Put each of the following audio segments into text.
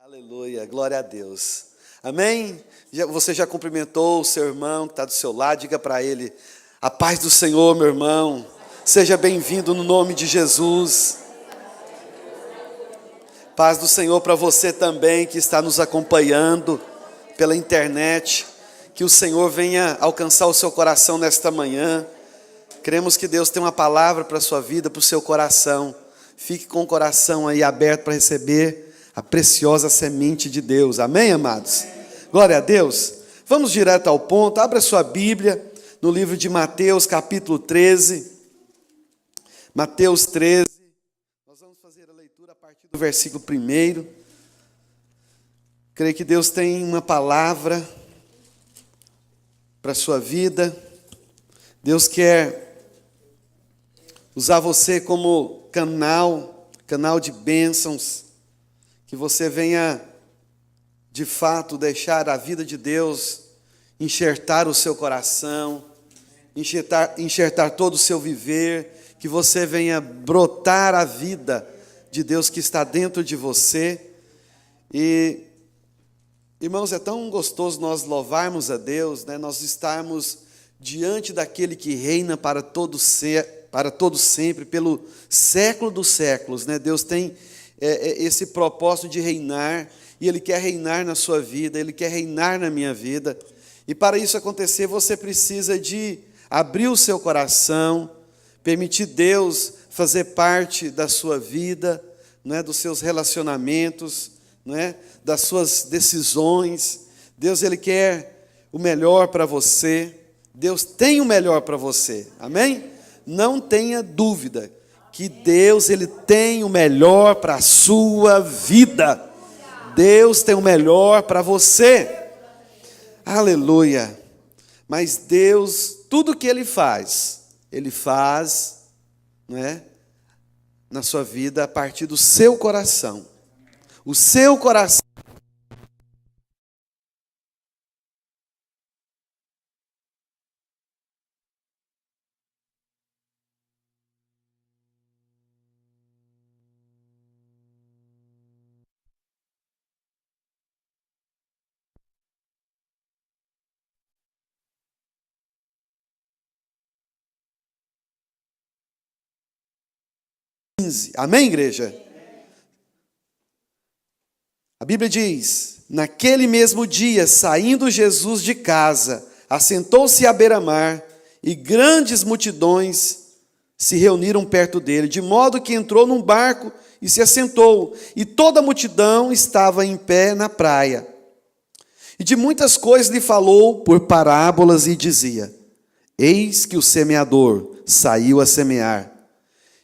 Aleluia, glória a Deus. Amém? Você já cumprimentou o seu irmão que está do seu lado? Diga para ele: a paz do Senhor, meu irmão. Seja bem-vindo no nome de Jesus. Paz do Senhor para você também que está nos acompanhando pela internet. Que o Senhor venha alcançar o seu coração nesta manhã. Cremos que Deus tem uma palavra para a sua vida, para o seu coração. Fique com o coração aí aberto para receber a preciosa semente de Deus. Amém, amados? Glória a Deus. Vamos direto ao ponto. Abra sua Bíblia no livro de Mateus, capítulo 13. Mateus 13. Nós vamos fazer a leitura a partir do versículo 1. Creio que Deus tem uma palavra para a sua vida. Deus quer usar você como canal de bênçãos. Que você venha, de fato, deixar a vida de Deus enxertar o seu coração, enxertar todo o seu viver, que você venha brotar a vida de Deus que está dentro de você. E, irmãos, é tão gostoso nós louvarmos a Deus, né? Nós estarmos diante daquele que reina para todo sempre, pelo século dos séculos, né? Deus tem esse propósito de reinar, e Ele quer reinar na sua vida, Ele quer reinar na minha vida, e para isso acontecer, você precisa de abrir o seu coração, permitir Deus fazer parte da sua vida, não é? Dos seus relacionamentos, não é? Das suas decisões. Deus, Ele quer o melhor para você, Deus tem o melhor para você, amém? Não tenha dúvida que Deus, Ele tem o melhor para a sua vida. Deus tem o melhor para você. Aleluia. Mas Deus, tudo que Ele faz, não é? Na sua vida a partir do seu coração. O seu coração. Amém, igreja? A Bíblia diz: naquele mesmo dia, saindo Jesus de casa, assentou-se à beira-mar, e grandes multidões se reuniram perto dele, de modo que entrou num barco e se assentou, e toda a multidão estava em pé na praia. E de muitas coisas lhe falou por parábolas e dizia: eis que o semeador saiu a semear.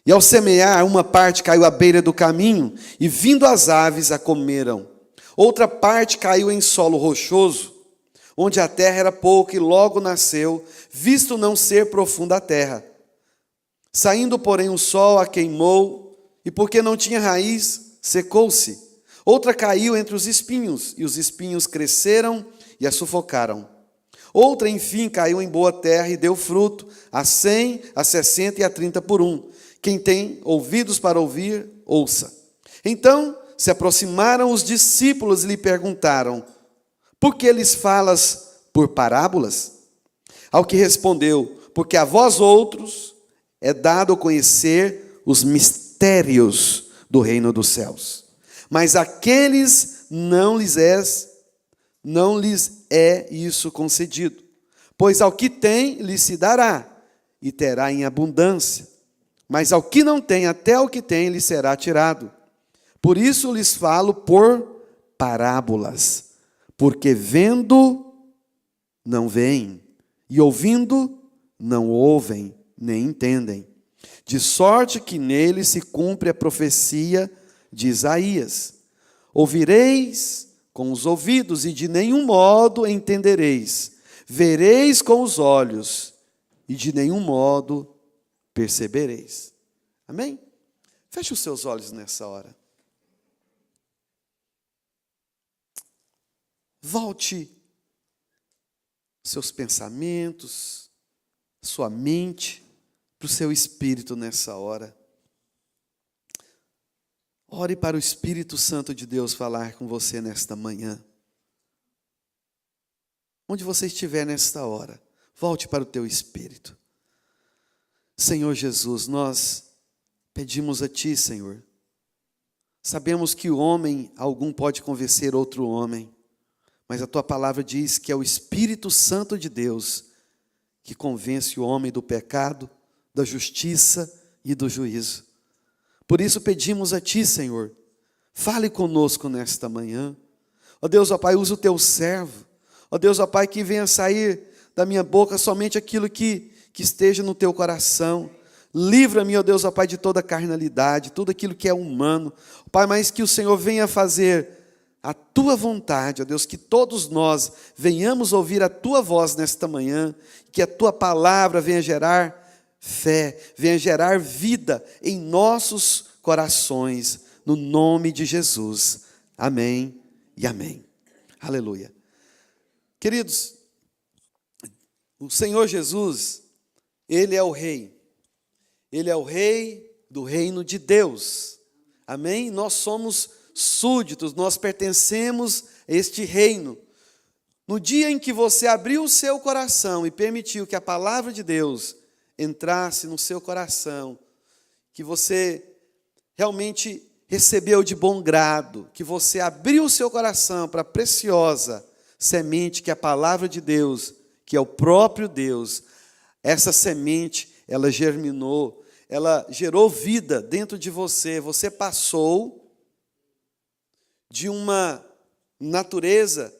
E ao semear, uma parte caiu à beira do caminho, e vindo as aves a comeram. Outra parte caiu em solo rochoso, onde a terra era pouca, e logo nasceu, visto não ser profunda a terra. Saindo, porém, o sol a queimou, e porque não tinha raiz, secou-se. Outra caiu entre os espinhos, e os espinhos cresceram e a sufocaram. Outra, enfim, caiu em boa terra e deu fruto, a 100, a 60 e a 30 por um. Quem tem ouvidos para ouvir, ouça. Então se aproximaram os discípulos e lhe perguntaram: por que lhes falas por parábolas? Ao que respondeu: porque a vós outros é dado conhecer os mistérios do reino dos céus, mas àqueles não lhes é isso concedido. Pois ao que tem, lhe se dará, e terá em abundância. Mas ao que não tem, até o que tem lhe será tirado. Por isso lhes falo por parábolas, porque vendo, não veem, e ouvindo, não ouvem, nem entendem. De sorte que nele se cumpre a profecia de Isaías: ouvireis com os ouvidos, e de nenhum modo entendereis. Vereis com os olhos, e de nenhum modo percebereis. Amém? Feche os seus olhos nessa hora. Volte seus pensamentos, sua mente, para o seu espírito nessa hora. Ore para o Espírito Santo de Deus falar com você nesta manhã. Onde você estiver nesta hora, volte para o teu espírito. Senhor Jesus, nós pedimos a Ti, Senhor. Sabemos que o homem algum pode convencer outro homem, mas a Tua palavra diz que é o Espírito Santo de Deus que convence o homem do pecado, da justiça e do juízo. Por isso pedimos a Ti, Senhor, fale conosco nesta manhã. Ó Deus, ó Pai, usa o Teu servo. Ó Deus, ó Pai, que venha sair da minha boca somente aquilo que esteja no Teu coração. Livra-me, ó Deus, ó Pai, de toda carnalidade, tudo aquilo que é humano. Pai, mas que o Senhor venha fazer a Tua vontade, ó Deus, que todos nós venhamos ouvir a Tua voz nesta manhã, que a Tua palavra venha gerar fé, venha gerar vida em nossos corações, no nome de Jesus. Amém e amém. Aleluia. Queridos, o Senhor Jesus, Ele é o Rei. Ele é o Rei do reino de Deus. Amém? Nós somos súditos, nós pertencemos a este reino. No dia em que você abriu o seu coração e permitiu que a palavra de Deus entrasse no seu coração, que você realmente recebeu de bom grado, que você abriu o seu coração para a preciosa semente que é a palavra de Deus, que é o próprio Deus, essa semente, ela germinou, ela gerou vida dentro de você. Você passou de uma natureza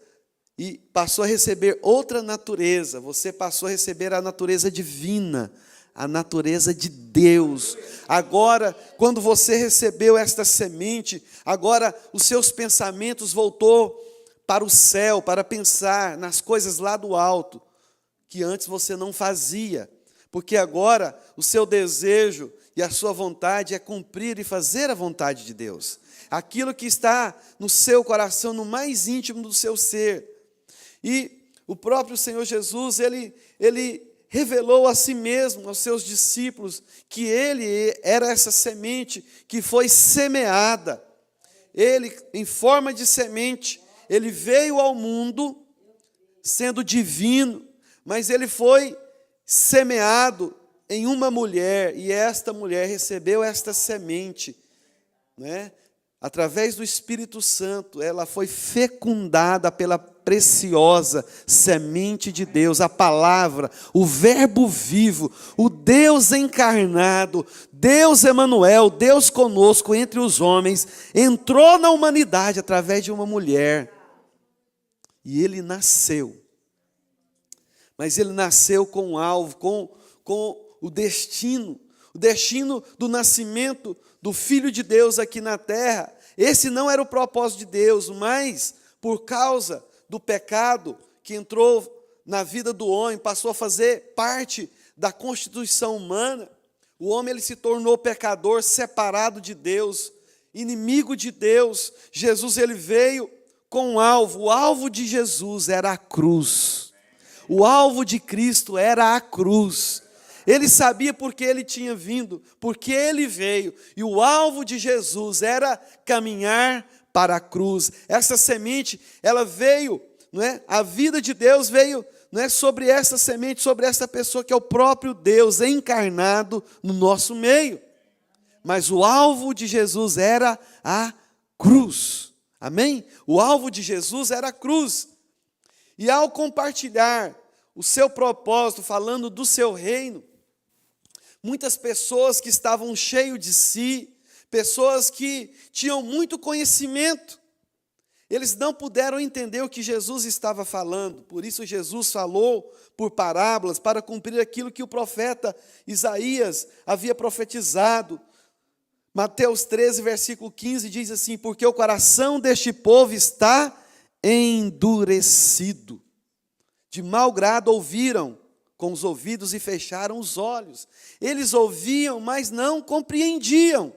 e passou a receber outra natureza. Você passou a receber a natureza divina, a natureza de Deus. Agora, quando você recebeu esta semente, agora os seus pensamentos voltou para o céu, para pensar nas coisas lá do alto, que antes você não fazia. Porque agora o seu desejo e a sua vontade é cumprir e fazer a vontade de Deus. Aquilo que está no seu coração, no mais íntimo do seu ser. E o próprio Senhor Jesus, Ele revelou a si mesmo, aos seus discípulos, que Ele era essa semente que foi semeada. Ele, em forma de semente, Ele veio ao mundo sendo divino, mas Ele foi semeado em uma mulher, e esta mulher recebeu esta semente, né? Através do Espírito Santo, ela foi fecundada pela preciosa semente de Deus, a palavra, o verbo vivo, o Deus encarnado, Deus Emanuel, Deus conosco entre os homens, entrou na humanidade através de uma mulher, e Ele nasceu. Mas Ele nasceu com um alvo, com o destino do nascimento do Filho de Deus aqui na terra. Esse não era o propósito de Deus, mas por causa do pecado que entrou na vida do homem, passou a fazer parte da constituição humana, o homem ele se tornou pecador, separado de Deus, inimigo de Deus. Jesus ele veio com um alvo, o alvo de Jesus era a cruz. O alvo de Cristo era a cruz. Ele sabia porque ele tinha vindo, porque ele veio. E o alvo de Jesus era caminhar para a cruz. Essa semente, ela veio, não é? A vida de Deus veio, não é, sobre essa semente, sobre essa pessoa que é o próprio Deus encarnado no nosso meio. Mas o alvo de Jesus era a cruz. Amém? O alvo de Jesus era a cruz. E ao compartilhar o seu propósito, falando do seu reino, muitas pessoas que estavam cheias de si, pessoas que tinham muito conhecimento, eles não puderam entender o que Jesus estava falando. Por isso Jesus falou por parábolas, para cumprir aquilo que o profeta Isaías havia profetizado. Mateus 13, versículo 15, diz assim: porque o coração deste povo está endurecido. De mau grado ouviram com os ouvidos e fecharam os olhos. Eles ouviam, mas não compreendiam.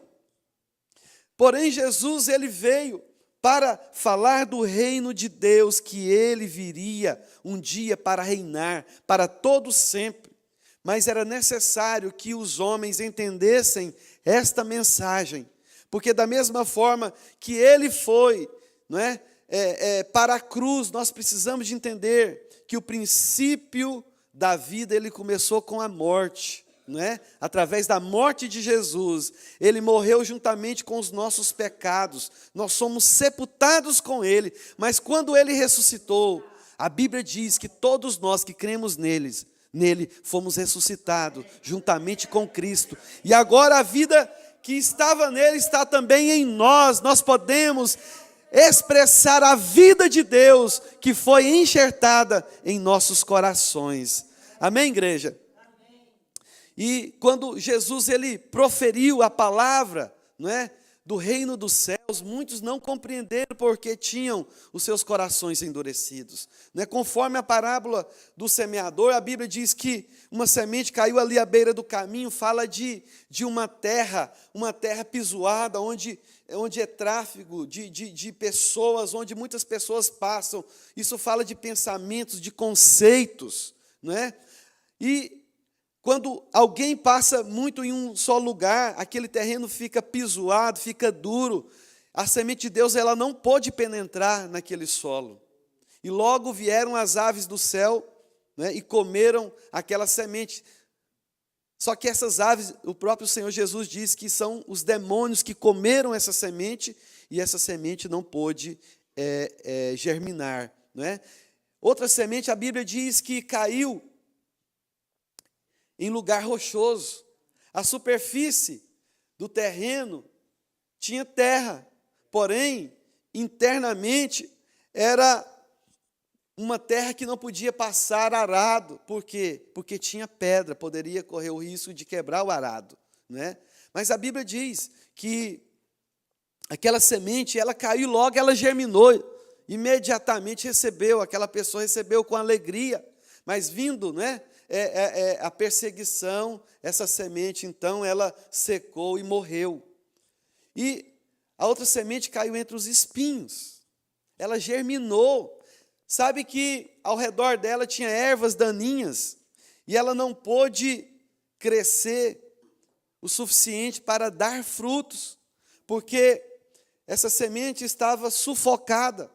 Porém, Jesus ele veio para falar do reino de Deus, que ele viria um dia para reinar para todo sempre. Mas era necessário que os homens entendessem esta mensagem, Porque da mesma forma que ele foi, não é? Para a cruz, nós precisamos de entender que o princípio da vida, ele começou com a morte, não é? Através da morte de Jesus, ele morreu juntamente com os nossos pecados, nós somos sepultados com ele, mas quando ele ressuscitou, a Bíblia diz que todos nós que cremos nele fomos ressuscitados juntamente com Cristo, e agora a vida que estava nele está também em nós, nós podemos expressar a vida de Deus que foi enxertada em nossos corações. Amém, igreja? Amém. E quando Jesus ele proferiu a palavra, não é, do reino dos céus, muitos não compreenderam porque tinham os seus corações endurecidos. Não é? Conforme a parábola do semeador, a Bíblia diz que uma semente caiu ali à beira do caminho, fala de uma terra pisoada, onde é tráfego de pessoas, onde muitas pessoas passam. Isso fala de pensamentos, de conceitos, não é? E quando alguém passa muito em um só lugar, aquele terreno fica pisoado, fica duro, a semente de Deus ela não pôde penetrar naquele solo. E logo vieram as aves do céu, né, e comeram aquela semente. Só que essas aves, o próprio Senhor Jesus diz que são os demônios que comeram essa semente, e essa semente não pôde germinar. Não é? Outra semente, a Bíblia diz que caiu em lugar rochoso. A superfície do terreno tinha terra, porém, internamente, era uma terra que não podia passar arado. Por quê? Porque tinha pedra, poderia correr o risco de quebrar o arado, né? Mas a Bíblia diz que aquela semente, ela caiu logo, ela germinou, imediatamente aquela pessoa recebeu com alegria, mas vindo, né, a perseguição, essa semente, então, ela secou e morreu. E a outra semente caiu entre os espinhos, ela germinou. Sabe que ao redor dela tinha ervas daninhas, e ela não pôde crescer o suficiente para dar frutos, porque essa semente estava sufocada,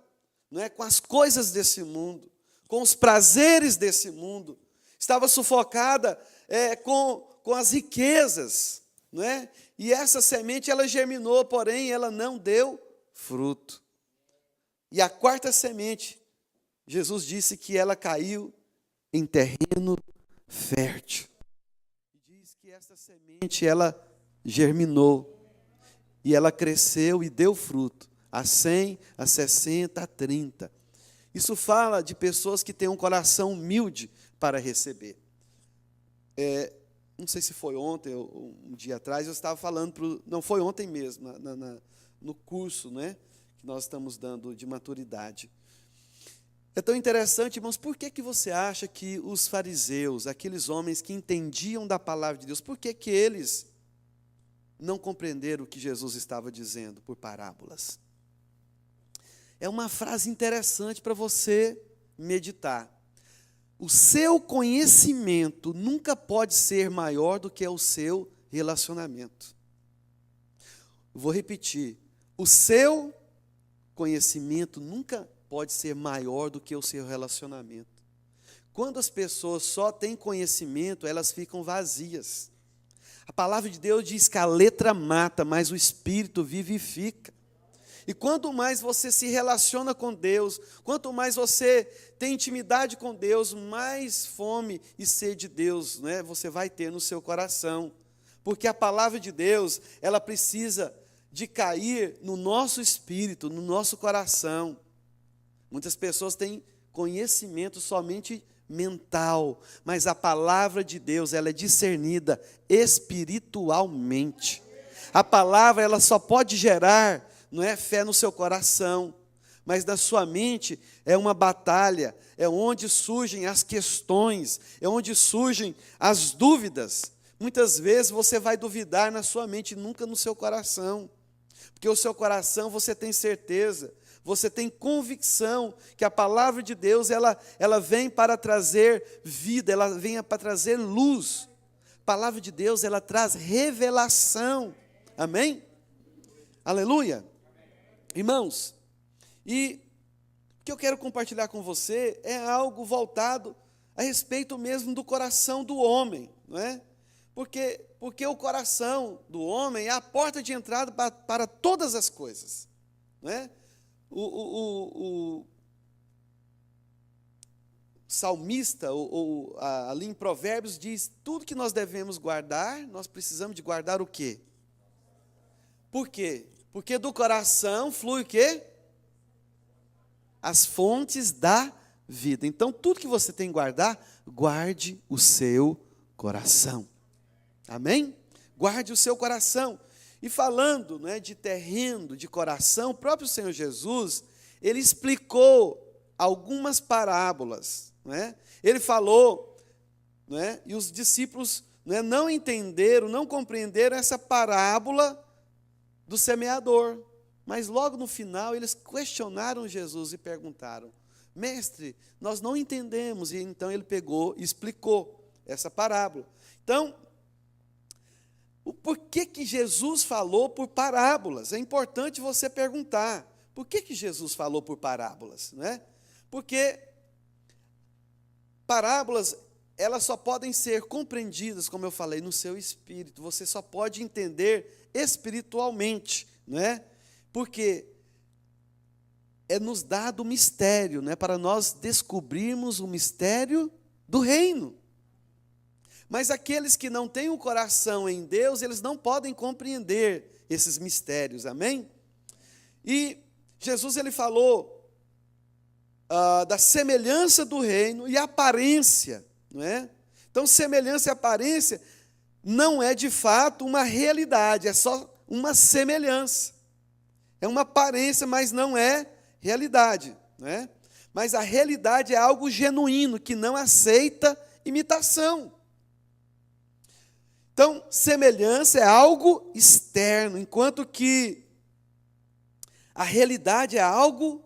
não é, com as coisas desse mundo, com os prazeres desse mundo, estava sufocada com as riquezas, não é? E essa semente ela germinou, porém ela não deu fruto. E a quarta semente, Jesus disse que ela caiu em terreno fértil. Diz que essa semente ela germinou e ela cresceu e deu fruto, a 100, a 60, a 30. Isso fala de pessoas que têm um coração humilde para receber. Não sei se foi ontem ou um dia atrás, eu estava falando, não foi ontem mesmo, no curso, né, que nós estamos dando de maturidade. É tão interessante, irmãos, por que você acha que os fariseus, aqueles homens que entendiam da palavra de Deus, por que eles não compreenderam o que Jesus estava dizendo por parábolas? É uma frase interessante para você meditar. O seu conhecimento nunca pode ser maior do que o seu relacionamento. Vou repetir. O seu conhecimento nunca pode ser maior do que o seu relacionamento. Quando as pessoas só têm conhecimento, elas ficam vazias. A palavra de Deus diz que a letra mata, mas o Espírito vivifica. E quanto mais você se relaciona com Deus, quanto mais você tem intimidade com Deus, mais fome e sede de Deus, né, você vai ter no seu coração. Porque a palavra de Deus, ela precisa de cair no nosso espírito, no nosso coração. Muitas pessoas têm conhecimento somente mental, mas a palavra de Deus, ela é discernida espiritualmente. A palavra, ela só pode gerar, não é, fé no seu coração, mas na sua mente é uma batalha, é onde surgem as questões, é onde surgem as dúvidas. Muitas vezes você vai duvidar na sua mente, nunca no seu coração, porque o seu coração você tem certeza, você tem convicção que a palavra de Deus, ela vem para trazer vida, ela vem para trazer luz. A palavra de Deus, ela traz revelação. Amém? Aleluia? Irmãos, e o que eu quero compartilhar com você é algo voltado a respeito mesmo do coração do homem, não é? Porque o coração do homem é a porta de entrada para todas as coisas, não é? O salmista, ali em Provérbios, diz: tudo que nós devemos guardar, nós precisamos de guardar o quê? Por quê? Porque do coração flui o quê? As fontes da vida. Então, tudo que você tem que guardar, guarde o seu coração. Amém? Guarde o seu coração. E falando, né, de terreno, de coração, o próprio Senhor Jesus, ele explicou algumas parábolas, né? Ele falou, né, e os discípulos, né, não entenderam, não compreenderam essa parábola do semeador. Mas logo no final eles questionaram Jesus e perguntaram: mestre, nós não entendemos. E então ele pegou e explicou essa parábola. Então, o porquê que Jesus falou por parábolas? É importante você perguntar: por que Jesus falou por parábolas? Né? Porque parábolas, elas só podem ser compreendidas, como eu falei, no seu espírito. Você só pode entender espiritualmente, né? Porque é nos dado o mistério, né, para nós descobrirmos o mistério do reino. Mas aqueles que não têm o coração em Deus, eles não podem compreender esses mistérios, amém? E Jesus, ele falou da semelhança do reino e aparência, não é? Então, semelhança e aparência não é de fato uma realidade, é só uma semelhança. É uma aparência, mas não é realidade, né? Mas a realidade é algo genuíno, que não aceita imitação. Então, semelhança é algo externo, enquanto que a realidade é algo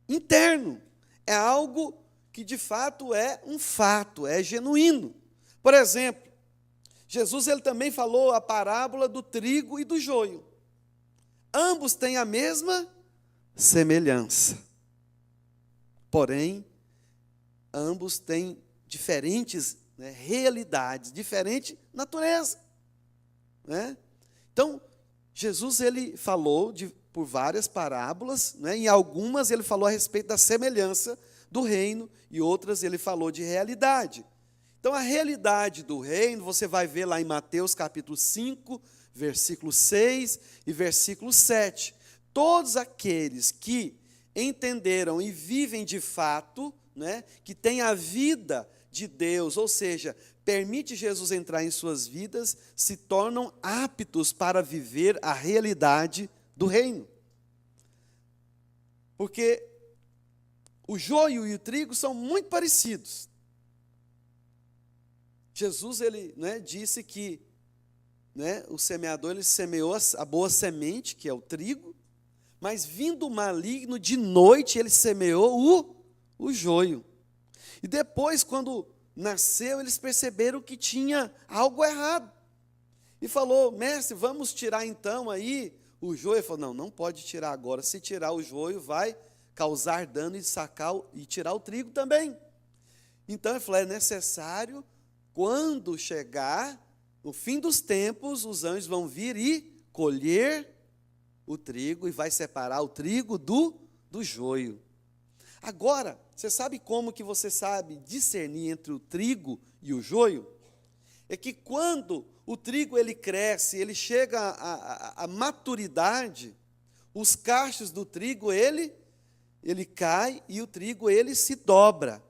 interno. É algo que de fato é um fato, é genuíno. Por exemplo, Jesus, ele também falou a parábola do trigo e do joio. Ambos têm a mesma semelhança. Porém, ambos têm diferentes, né, realidades, diferente natureza. Né? Então, Jesus, ele falou por várias parábolas, né, em algumas ele falou a respeito da semelhança do reino, e outras ele falou de realidade. Então, a realidade do reino, você vai ver lá em Mateus capítulo 5, versículo 6 e versículo 7. Todos aqueles que entenderam e vivem de fato, né, que têm a vida de Deus, ou seja, permite Jesus entrar em suas vidas, se tornam aptos para viver a realidade do reino. Porque o joio e o trigo são muito parecidos. Jesus, ele, né, disse que, né, o semeador, ele semeou a boa semente, que é o trigo, mas vindo o maligno, de noite ele semeou o joio. E depois, quando nasceu, eles perceberam que tinha algo errado. E falou: mestre, vamos tirar então aí o joio. Ele falou: não pode tirar agora. Se tirar o joio, vai causar dano e tirar o trigo também. Então ele falou: é necessário, quando chegar no fim dos tempos, os anjos vão vir e colher o trigo e vai separar o trigo do joio. Agora, você sabe como que você sabe discernir entre o trigo e o joio? É que quando o trigo ele cresce, ele chega à maturidade, os cachos do trigo ele cai e o trigo ele se dobra.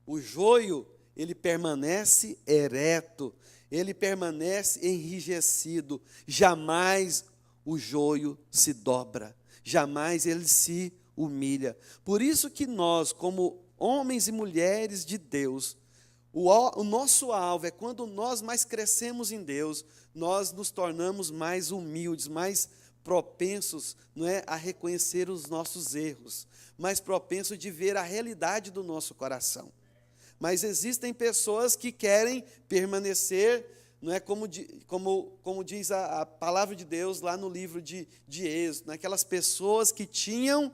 O joio ele permanece ereto, ele permanece enrijecido, jamais o joio se dobra, jamais ele se humilha. Por isso que nós, como homens e mulheres de Deus, o nosso alvo é quando nós mais crescemos em Deus, nós nos tornamos mais humildes, mais propensos, não é, a reconhecer os nossos erros, mais propensos de ver a realidade do nosso coração. Mas existem pessoas que querem permanecer, não é como diz a palavra de Deus lá no livro de Êxodo, aquelas pessoas que tinham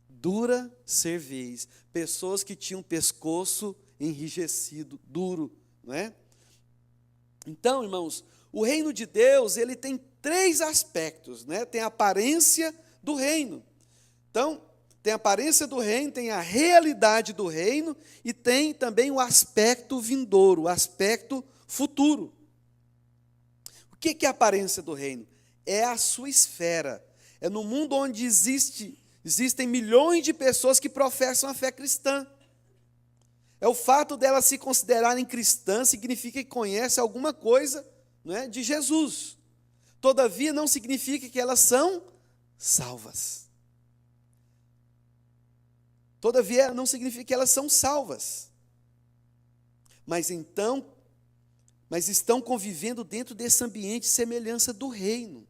dura cerviz, pessoas que tinham pescoço enrijecido, duro, não é? Então, irmãos, o reino de Deus, ele tem 3 aspectos, né? Tem a aparência do reino. Então, tem a aparência do reino, tem a realidade do reino e tem também o aspecto vindouro, o aspecto futuro. O que é a aparência do reino? É a sua esfera. É no mundo onde existem milhões de pessoas que professam a fé cristã. É o fato delas se considerarem cristãs, significa que conhecem alguma coisa, não é, de Jesus. Todavia, não significa que elas são salvas. Todavia, não significa que elas são salvas. Mas estão convivendo dentro desse ambiente de semelhança do reino,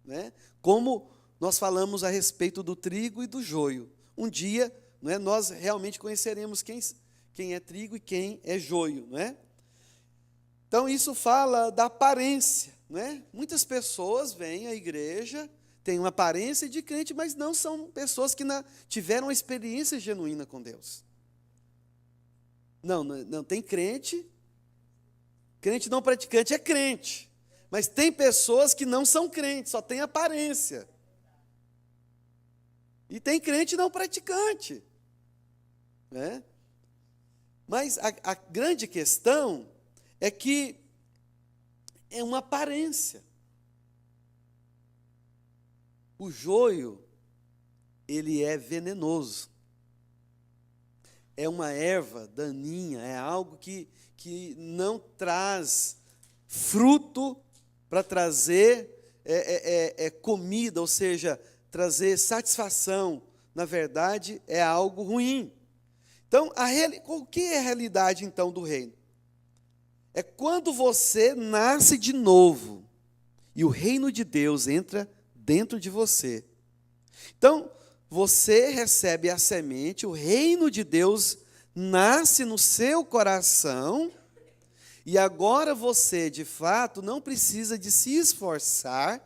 né? Como nós falamos a respeito do trigo e do joio. Um dia, não é, nós realmente conheceremos quem é trigo e quem é joio, não é? Então, isso fala da aparência, não é? Muitas pessoas vêm à igreja, têm uma aparência de crente, mas não são pessoas que tiveram uma experiência genuína com Deus. Não tem crente não praticante é crente, mas tem pessoas que não são crentes, só tem aparência. E tem crente não praticante, né? Mas a grande questão é que é uma aparência. O joio, ele é venenoso. É uma erva daninha, é algo que não traz fruto para trazer comida, ou seja, trazer satisfação. Na verdade, é algo ruim. Então, o que é a realidade, então, do reino? É quando você nasce de novo e o reino de Deus entra dentro de você. Então, você recebe a semente, o reino de Deus nasce no seu coração e agora você, de fato, não precisa de se esforçar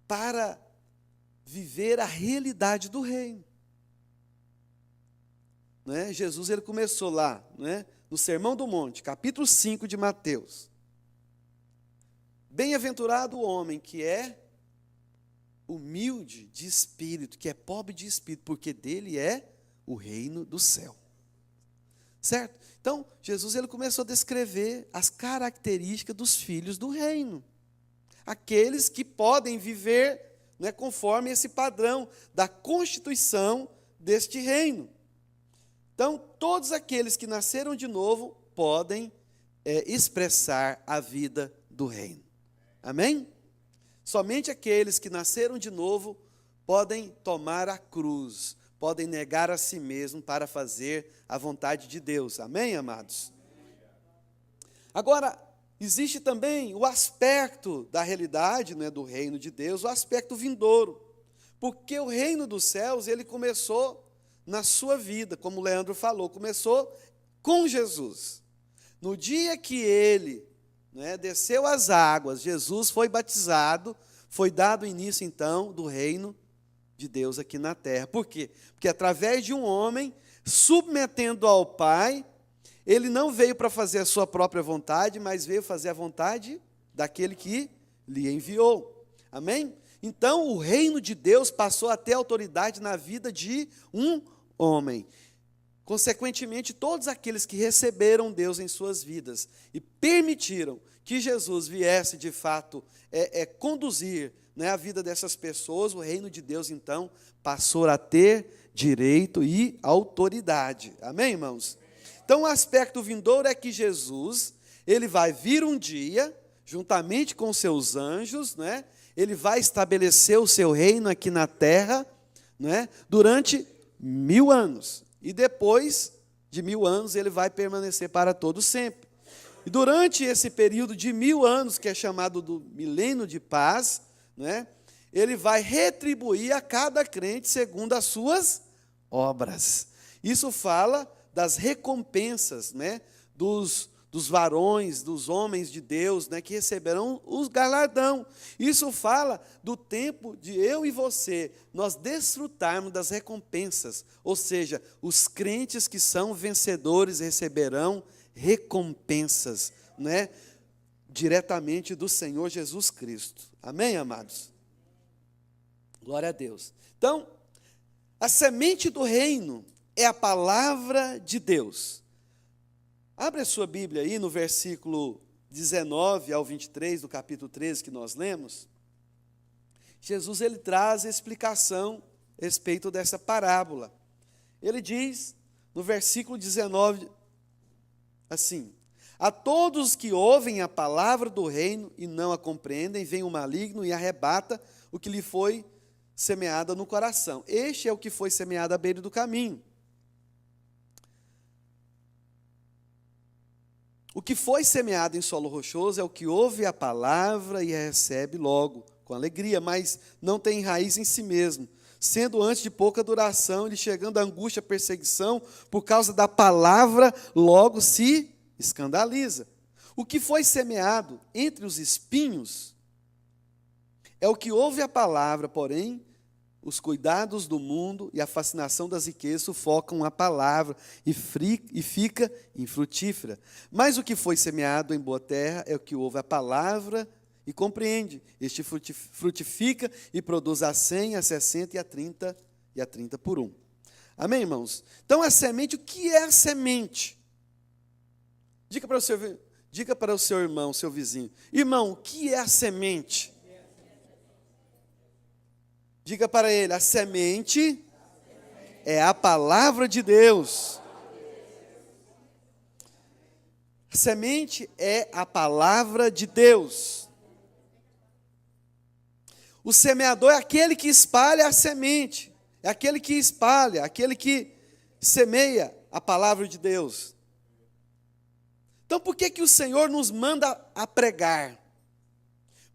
para viver a realidade do reino. Né? Jesus ele começou lá, né? No Sermão do Monte, capítulo 5 de Mateus. Bem-aventurado o homem que é humilde de espírito, que é pobre de espírito, porque dele é o reino do céu. Certo? Então, Jesus ele começou a descrever as características dos filhos do reino. Aqueles que podem viver, né, conforme esse padrão da constituição deste reino. Então, todos aqueles que nasceram de novo podem expressar a vida do reino. Amém? Somente aqueles que nasceram de novo podem tomar a cruz, podem negar a si mesmo para fazer a vontade de Deus. Amém, amados? Agora, existe também o aspecto da realidade, né, do reino de Deus, o aspecto vindouro. Porque o reino dos céus, ele começou na sua vida, como o Leandro falou, começou com Jesus. No dia que ele, né, desceu as águas, Jesus foi batizado, foi dado o início, então, do reino de Deus aqui na terra. Por quê? Porque através de um homem, submetendo ao Pai, ele não veio para fazer a sua própria vontade, mas veio fazer a vontade daquele que lhe enviou. Amém? Então, o reino de Deus passou a ter autoridade na vida de um homem. Consequentemente, todos aqueles que receberam Deus em suas vidas e permitiram que Jesus viesse, de fato, conduzir, né, a vida dessas pessoas, o reino de Deus, então, passou a ter direito e autoridade. Amém, irmãos? Então, o aspecto vindouro é que Jesus, ele vai vir um dia, juntamente com os seus anjos, né, ele vai estabelecer o seu reino aqui na terra, né, durante 1000 anos. E depois de 1000 anos, ele vai permanecer para todo sempre. E durante esse período de 1000 anos, que é chamado do milênio de paz, né, ele vai retribuir a cada crente segundo as suas obras. Isso fala das recompensas, né, dos dos varões, dos homens de Deus, né, que receberão os galardão. Isso fala do tempo de eu e você, nós desfrutarmos das recompensas, ou seja, os crentes que são vencedores receberão recompensas, né, diretamente do Senhor Jesus Cristo. Amém, amados? Glória a Deus. Então, a semente do reino é a palavra de Deus. Abre a sua Bíblia aí no versículo 19 ao 23 do capítulo 13 que nós lemos. Jesus ele traz a explicação a respeito dessa parábola. Ele diz no versículo 19 assim: a todos que ouvem a palavra do reino e não a compreendem, vem o maligno e arrebata o que lhe foi semeado no coração. Este é o que foi semeado à beira do caminho. O que foi semeado em solo rochoso é o que ouve a palavra e a recebe logo, com alegria, mas não tem raiz em si mesmo, sendo antes de pouca duração, ele chegando à angústia, perseguição, por causa da palavra, logo se escandaliza. O que foi semeado entre os espinhos é o que ouve a palavra, porém, os cuidados do mundo e a fascinação das riquezas sufocam a palavra e fica infrutífera. Mas o que foi semeado em boa terra é o que ouve a palavra e compreende. Este frutifica e produz a 100, a 60 e a 30 por 1. Amém, irmãos? Então, a semente, o que é a semente? Diga para o seu irmão, seu vizinho. Irmão, o que é a semente? Diga para ele, a semente é a palavra de Deus. A semente é a palavra de Deus. O semeador é aquele que espalha a semente. É aquele que espalha, aquele que semeia a palavra de Deus. Então, por que o Senhor nos manda a pregar?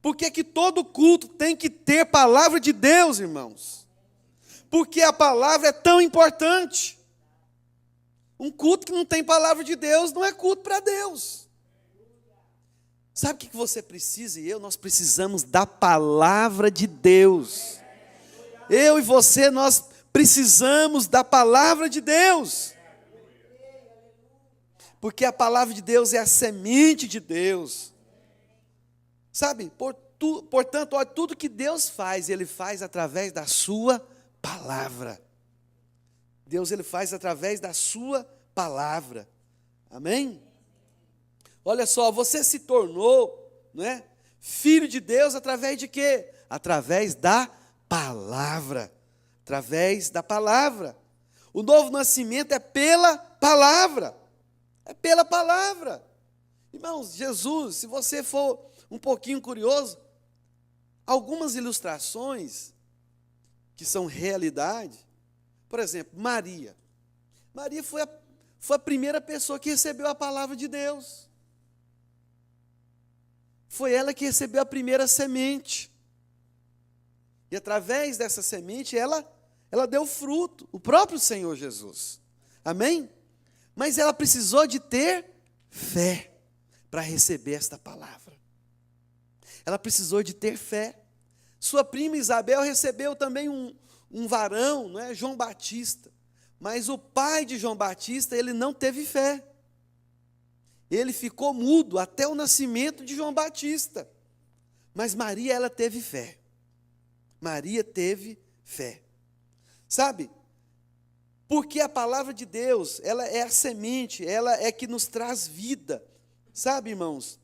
Por que todo culto tem que ter palavra de Deus, irmãos? Porque a palavra é tão importante. Um culto que não tem palavra de Deus não é culto para Deus. Sabe o que você precisa e eu? Nós precisamos da palavra de Deus. Eu e você, nós precisamos da palavra de Deus. Porque a palavra de Deus é a semente de Deus. Sabe, portanto, olha, tudo que Deus faz, Ele faz através da sua palavra. Deus, Ele faz através da sua palavra. Amém? Olha só, você se tornou, né, filho de Deus através de quê? Através da palavra. Através da palavra. O novo nascimento é pela palavra. É pela palavra. Irmãos, Jesus, se você for um pouquinho curioso, algumas ilustrações que são realidade, por exemplo, Maria. Maria foi a primeira pessoa que recebeu a palavra de Deus. Foi ela que recebeu a primeira semente. E através dessa semente, ela deu fruto, o próprio Senhor Jesus. Amém? Mas ela precisou de ter fé para receber esta palavra. Ela precisou de ter fé. Sua prima Isabel recebeu também um varão, não é? João Batista. Mas o pai de João Batista, ele não teve fé. Ele ficou mudo até o nascimento de João Batista. Mas Maria, ela teve fé. Maria teve fé. Sabe? Porque a palavra de Deus, ela é a semente, ela é que nos traz vida. Sabe, irmãos?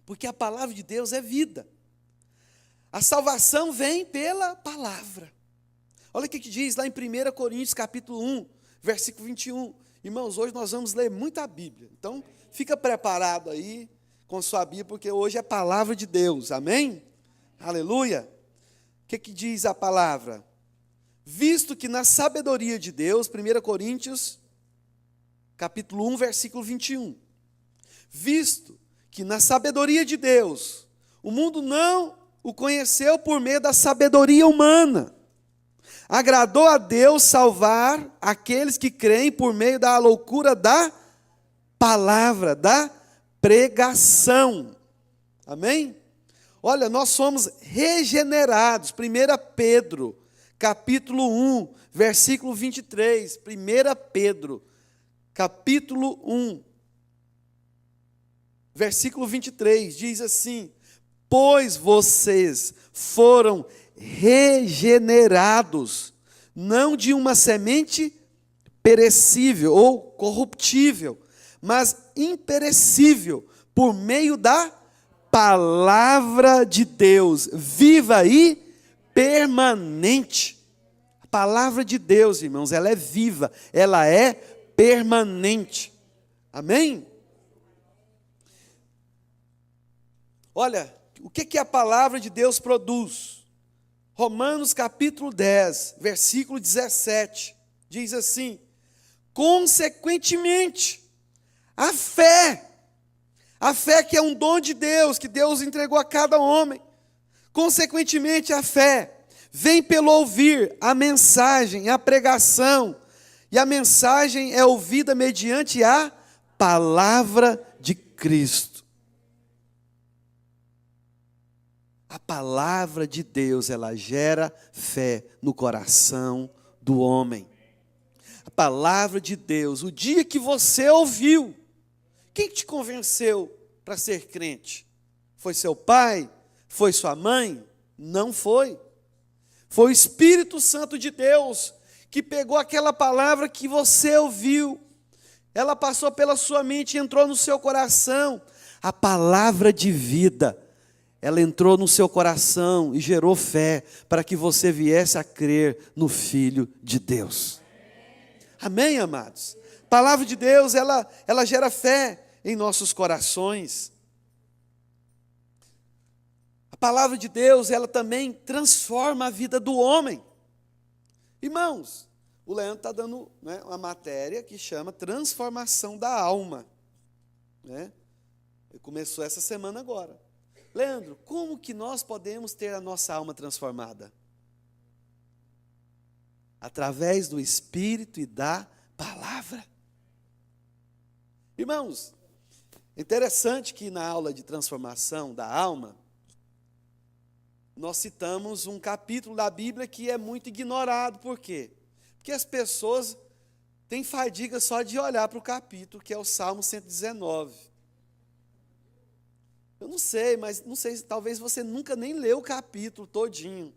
Porque a palavra de Deus é vida. A salvação vem pela palavra. Olha o que diz lá em 1 Coríntios capítulo 1, versículo 21. Irmãos, hoje nós vamos ler muita Bíblia. Então, fica preparado aí com sua Bíblia, porque hoje é a palavra de Deus. Amém? Aleluia. O que diz a palavra? Visto que na sabedoria de Deus, 1 Coríntios capítulo 1, versículo 21. Visto que na sabedoria de Deus, o mundo não o conheceu por meio da sabedoria humana. Agradou a Deus salvar aqueles que creem por meio da loucura da palavra da pregação. Amém? Olha, nós somos regenerados. 1 Pedro, capítulo 1, versículo 23. 1 Pedro, capítulo 1, versículo 23, diz assim: pois vocês foram regenerados, não de uma semente perecível ou corruptível, mas imperecível, por meio da palavra de Deus, viva e permanente. A palavra de Deus, irmãos, ela é viva, ela é permanente. Amém? Olha, o que a palavra de Deus produz? Romanos capítulo 10, versículo 17, diz assim: consequentemente, a fé que é um dom de Deus, que Deus entregou a cada homem, consequentemente a fé vem pelo ouvir a mensagem, a pregação, e a mensagem é ouvida mediante a palavra de Cristo. A palavra de Deus, ela gera fé no coração do homem. A palavra de Deus, o dia que você ouviu, quem te convenceu para ser crente? Foi seu pai? Foi sua mãe? Não foi. Foi o Espírito Santo de Deus que pegou aquela palavra que você ouviu, ela passou pela sua mente e entrou no seu coração. A palavra de vida, ela entrou no seu coração e gerou fé para que você viesse a crer no Filho de Deus. Amém, amados? A palavra de Deus, ela gera fé em nossos corações. A palavra de Deus, ela também transforma a vida do homem. Irmãos, o Leandro está dando, né, uma matéria que chama transformação da alma. Né? Ele começou essa semana agora. Leandro, como que nós podemos ter a nossa alma transformada? Através do Espírito e da palavra. Irmãos, interessante que na aula de transformação da alma, nós citamos um capítulo da Bíblia que é muito ignorado. Por quê? Porque as pessoas têm fadiga só de olhar para o capítulo, que é o Salmo 119. Eu não sei, mas não sei, talvez você nunca nem leu o capítulo todinho.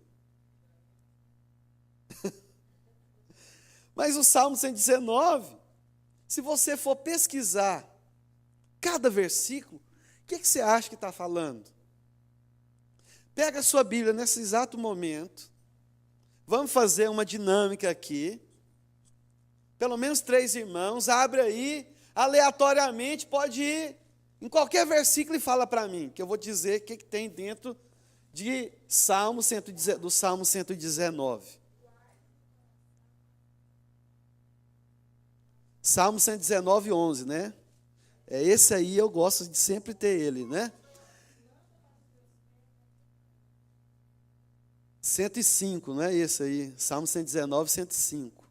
Mas o Salmo 119, se você for pesquisar cada versículo, o que você acha que está falando? Pega a sua Bíblia nesse exato momento, vamos fazer uma dinâmica aqui, pelo menos 3 irmãos, abre aí, aleatoriamente, pode ir em qualquer versículo e fala para mim, que eu vou dizer o que tem dentro de do Salmo 119. Salmo 119, 11, né? É esse aí, eu gosto de sempre ter ele, né? 105, não é esse aí? Salmo 119, 105.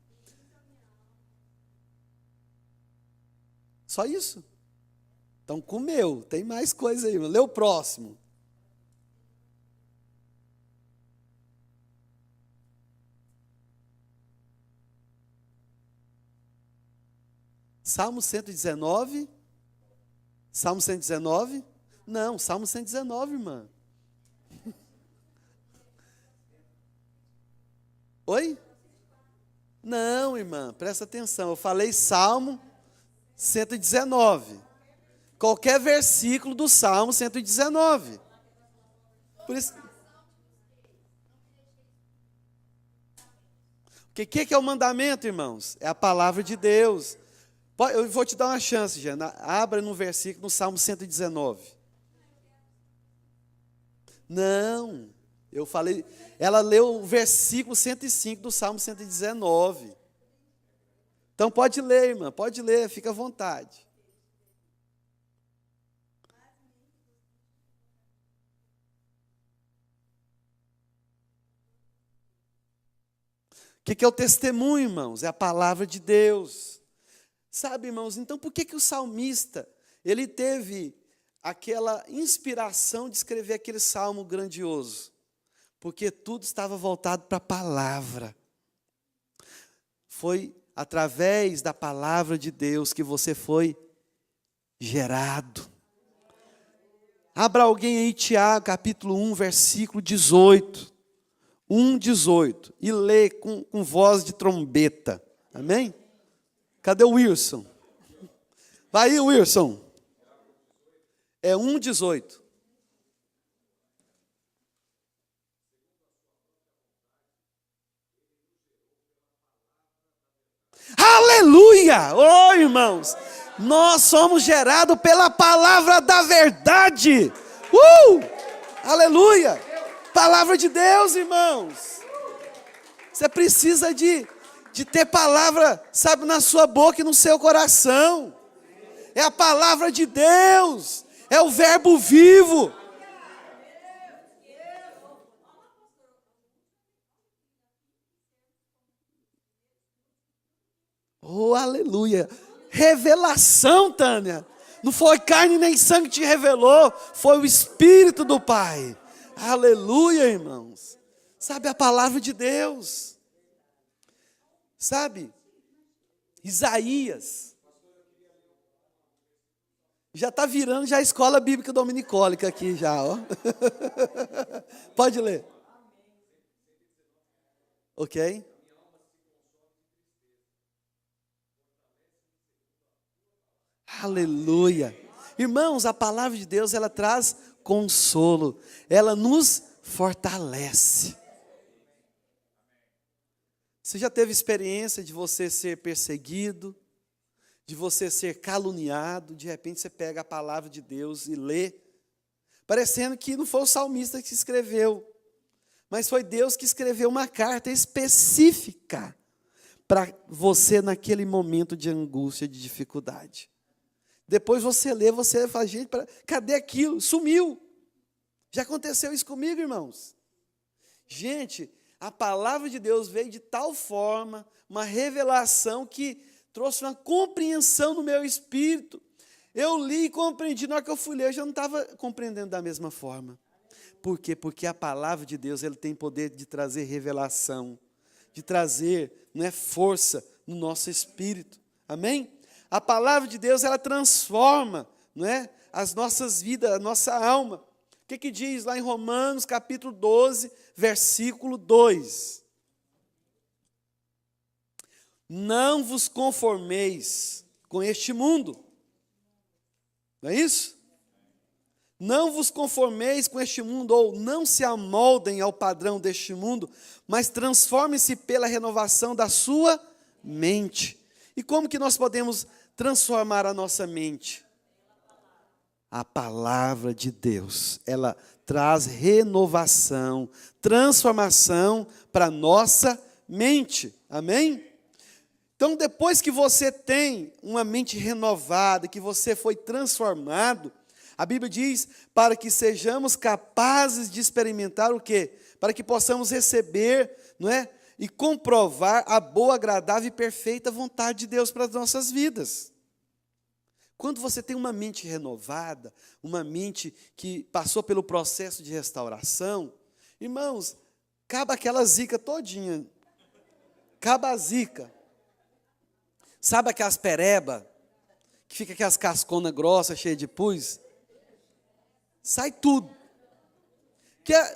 Só isso? Então comeu, tem mais coisa aí, lê o próximo. Salmo 119? Salmo 119? Não, Salmo 119, irmã. Oi? Não, irmã, presta atenção. Eu falei Salmo 119. Qualquer versículo do Salmo 119. Por isso. O que é o mandamento, irmãos? É a palavra de Deus. Eu vou te dar uma chance, Jana. Abra no versículo, no Salmo 119. Não, eu falei, ela leu o versículo 105 do Salmo 119. Então pode ler, irmã, pode ler, fica à vontade. O que é o testemunho, irmãos? É a palavra de Deus. Sabe, irmãos, então por que que o salmista, ele teve aquela inspiração de escrever aquele salmo grandioso? Porque tudo estava voltado para a palavra. Foi através da palavra de Deus que você foi gerado. Abra alguém aí, Tiago, capítulo 1, versículo 18. 1:18. E lê com voz de trombeta. Amém? Cadê o Wilson? Vai aí, Wilson. É 1:18. Aleluia! Oh, irmãos, nós somos gerados pela palavra da verdade. Aleluia! Palavra de Deus, irmãos. Você precisa de ter palavra, sabe, na sua boca e no seu coração. É a palavra de Deus. É o verbo vivo. Oh, aleluia. Revelação, Tânia. Não foi carne nem sangue que te revelou, foi o Espírito do Pai. Aleluia, irmãos. Sabe, a palavra de Deus. Sabe, Isaías. Já está virando já a escola bíblica dominicólica aqui já, ó. Pode ler. Ok? Aleluia. Irmãos, a palavra de Deus, ela traz consolo. Ela nos fortalece. Você já teve experiência de você ser perseguido, de você ser caluniado, de repente você pega a palavra de Deus e lê, parecendo que não foi o salmista que escreveu, mas foi Deus que escreveu uma carta específica para você naquele momento de angústia, de dificuldade. Depois você lê, você fala, gente, cadê aquilo? Sumiu. Já aconteceu isso comigo, irmãos? Gente, a palavra de Deus veio de tal forma, uma revelação que trouxe uma compreensão no meu espírito. Eu li e compreendi, na hora que eu fui ler, eu já não estava compreendendo da mesma forma. Por quê? Porque a palavra de Deus, ela tem poder de trazer revelação, de trazer, não é, força no nosso espírito. Amém? A palavra de Deus, ela transforma, não é, as nossas vidas, a nossa alma. O que diz lá em Romanos, capítulo 12, versículo 2? Não vos conformeis com este mundo. Não é isso? Não vos conformeis com este mundo, ou não se amoldem ao padrão deste mundo, mas transformem-se pela renovação da sua mente. E como que nós podemos transformar a nossa mente? A palavra de Deus, ela traz renovação, transformação para a nossa mente. Amém? Então, depois que você tem uma mente renovada, que você foi transformado, a Bíblia diz, para que sejamos capazes de experimentar o quê? Para que possamos receber, não é? E comprovar a boa, agradável e perfeita vontade de Deus para as nossas vidas. Quando você tem uma mente renovada, uma mente que passou pelo processo de restauração, irmãos, acaba aquela zica todinha. Acaba a zica. Sabe aquelas pereba, que fica aquelas casconas grossas, cheias de pus? Sai tudo.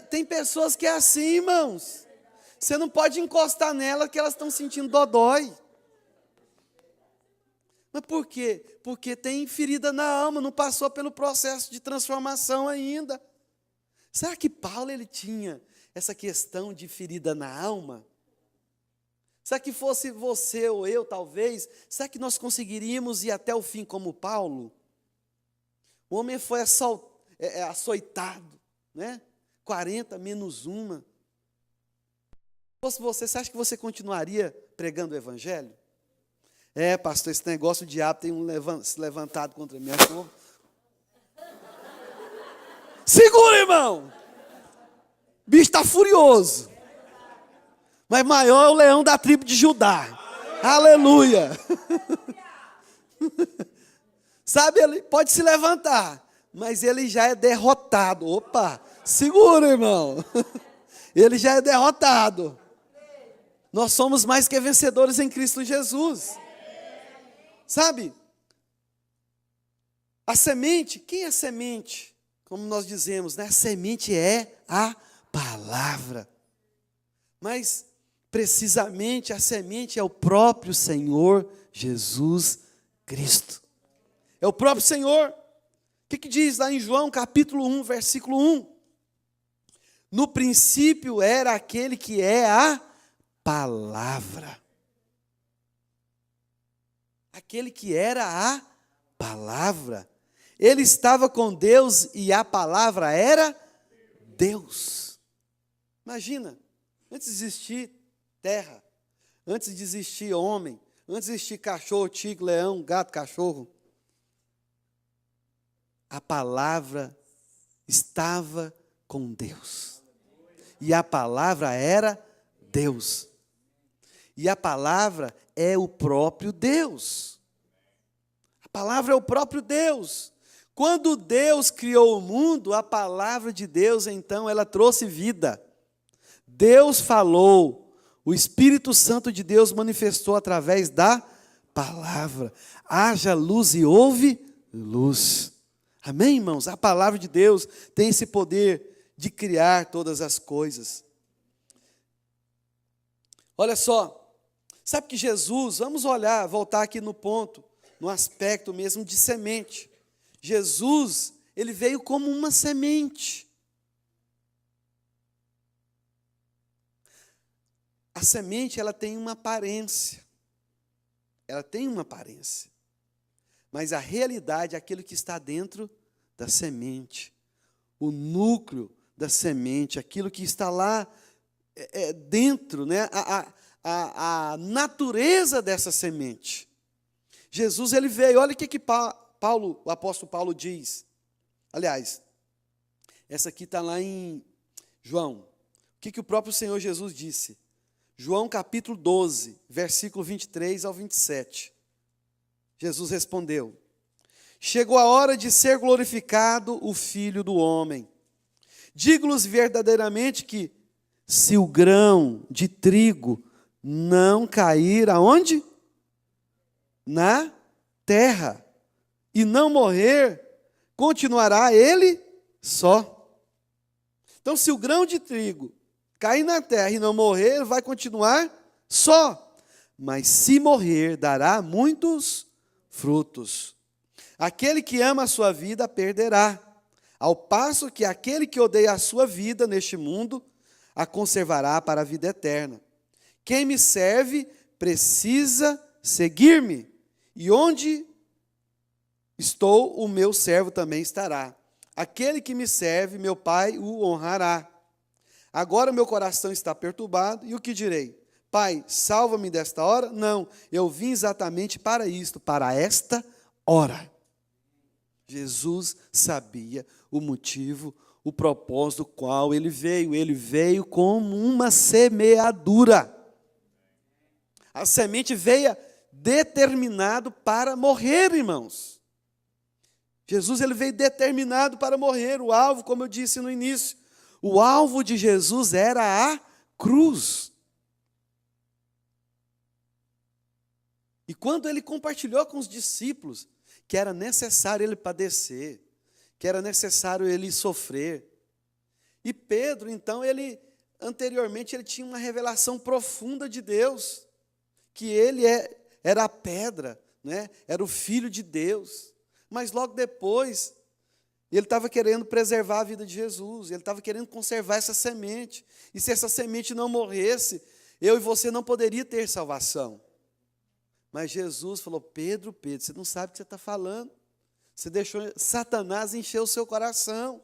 Tem pessoas que é assim, irmãos. Você não pode encostar nela que elas estão sentindo dodói. Mas por quê? Porque tem ferida na alma, não passou pelo processo de transformação ainda. Será que Paulo ele tinha essa questão de ferida na alma? Será que fosse você ou eu, talvez, será que nós conseguiríamos ir até o fim como Paulo? O homem foi açoitado, né? 40 menos uma. Se fosse você acha que você continuaria pregando o evangelho? Pastor, esse negócio, o diabo tem se levantado contra mim. Segura, irmão! O bicho está furioso. Mas maior é o leão da tribo de Judá. Aleluia! Sabe, ele pode se levantar, mas ele já é derrotado. Opa, segura, irmão. Ele já é derrotado. Nós somos mais que vencedores em Cristo Jesus. Sabe? A semente, quem é a semente? Como nós dizemos, né? A semente é a palavra. Mas, precisamente, a semente é o próprio Senhor Jesus Cristo. É o próprio Senhor. O que diz lá em João capítulo 1, versículo 1? No princípio era aquele que é a palavra. Aquele que era a palavra. Ele estava com Deus e a palavra era Deus. Imagina, antes de existir terra, antes de existir homem, antes de existir cachorro, tigre, leão, gato, cachorro, a palavra estava com Deus. E a palavra era Deus. E a palavra é o próprio Deus. A palavra é o próprio Deus. Quando Deus criou o mundo, a palavra de Deus, então, ela trouxe vida. Deus falou, o Espírito Santo de Deus manifestou através da palavra. Haja luz e houve luz. Amém, irmãos? A palavra de Deus tem esse poder de criar todas as coisas. Olha só, sabe que Jesus, vamos olhar, voltar aqui no ponto, no aspecto mesmo de semente. Jesus, ele veio como uma semente. A semente, ela tem uma aparência. Ela tem uma aparência. Mas a realidade é aquilo que está dentro da semente. O núcleo da semente, aquilo que está lá dentro, né? A natureza dessa semente. Jesus, ele veio, olha o que o apóstolo Paulo diz. Aliás, essa aqui está lá em João. O que o próprio Senhor Jesus disse? João capítulo 12, versículo 23 ao 27. Jesus respondeu: chegou a hora de ser glorificado o Filho do Homem. Digo-lhes verdadeiramente que, se o grão de trigo não cair aonde? Na terra, e não morrer, continuará ele só. Então, se o grão de trigo cair na terra e não morrer, ele vai continuar só. Mas se morrer, dará muitos frutos. Aquele que ama a sua vida, a perderá. Ao passo que aquele que odeia a sua vida neste mundo, a conservará para a vida eterna. Quem me serve, precisa seguir-me. E onde estou, o meu servo também estará. Aquele que me serve, meu Pai o honrará. Agora o meu coração está perturbado, e o que direi? Pai, salva-me desta hora? Não, eu vim exatamente para isto, para esta hora. Jesus sabia o motivo, o propósito do qual ele veio. Ele veio como uma semeadura. A semente veio determinado para morrer, irmãos. Jesus, ele veio determinado para morrer. O alvo, como eu disse no início, o alvo de Jesus era a cruz. E quando ele compartilhou com os discípulos que era necessário ele padecer, que era necessário ele sofrer. E Pedro, então, anteriormente ele tinha uma revelação profunda de Deus, que ele era a pedra, né? Era o Filho de Deus. Mas logo depois, ele estava querendo preservar a vida de Jesus, ele estava querendo conservar essa semente. E se essa semente não morresse, eu e você não poderia ter salvação. Mas Jesus falou: Pedro, você não sabe o que você está falando. Você deixou Satanás encher o seu coração.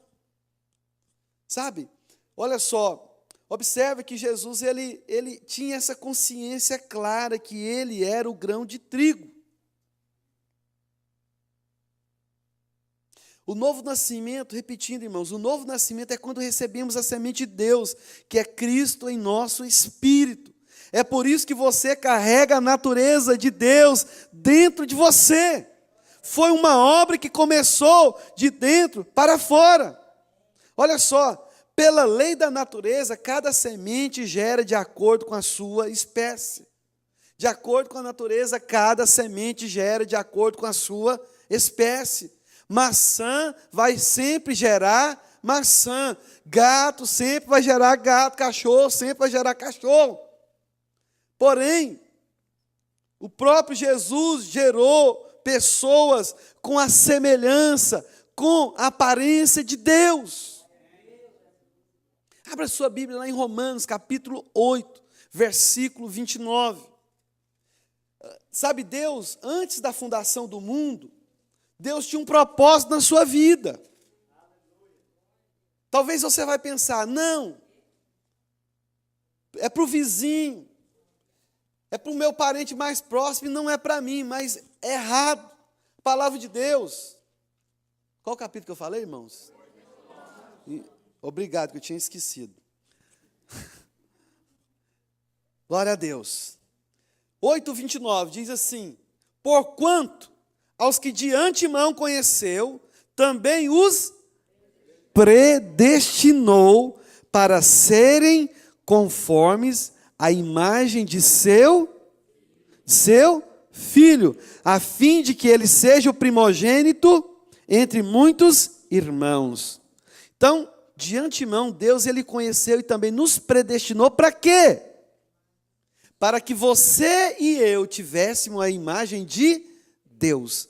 Sabe? Olha só, observe que Jesus ele tinha essa consciência clara que ele era o grão de trigo. O novo nascimento, repetindo, irmãos, o novo nascimento é quando recebemos a semente de Deus, que é Cristo em nosso espírito. É por isso que você carrega a natureza de Deus dentro de você. Foi uma obra que começou de dentro para fora. Olha só, pela lei da natureza, cada semente gera de acordo com a sua espécie. De acordo com a natureza, cada semente gera de acordo com a sua espécie. Maçã vai sempre gerar maçã. Gato sempre vai gerar gato. Cachorro sempre vai gerar cachorro. Porém, o próprio Jesus gerou pessoas com a semelhança, com a aparência de Deus. Abra sua Bíblia lá em Romanos, capítulo 8, versículo 29. Sabe, Deus, antes da fundação do mundo, Deus tinha um propósito na sua vida. Talvez você vai pensar, não, é para o vizinho, é para o meu parente mais próximo, e não é para mim, mas é errado. Palavra de Deus. Qual capítulo que eu falei, irmãos? Obrigado, que eu tinha esquecido. Glória a Deus. 8:29 diz assim: porquanto aos que de antemão conheceu, também os predestinou para serem conformes à imagem de seu filho, a fim de que ele seja o primogênito entre muitos irmãos. Então, de antemão, Deus ele conheceu e também nos predestinou para quê? Para que você e eu tivéssemos a imagem de Deus.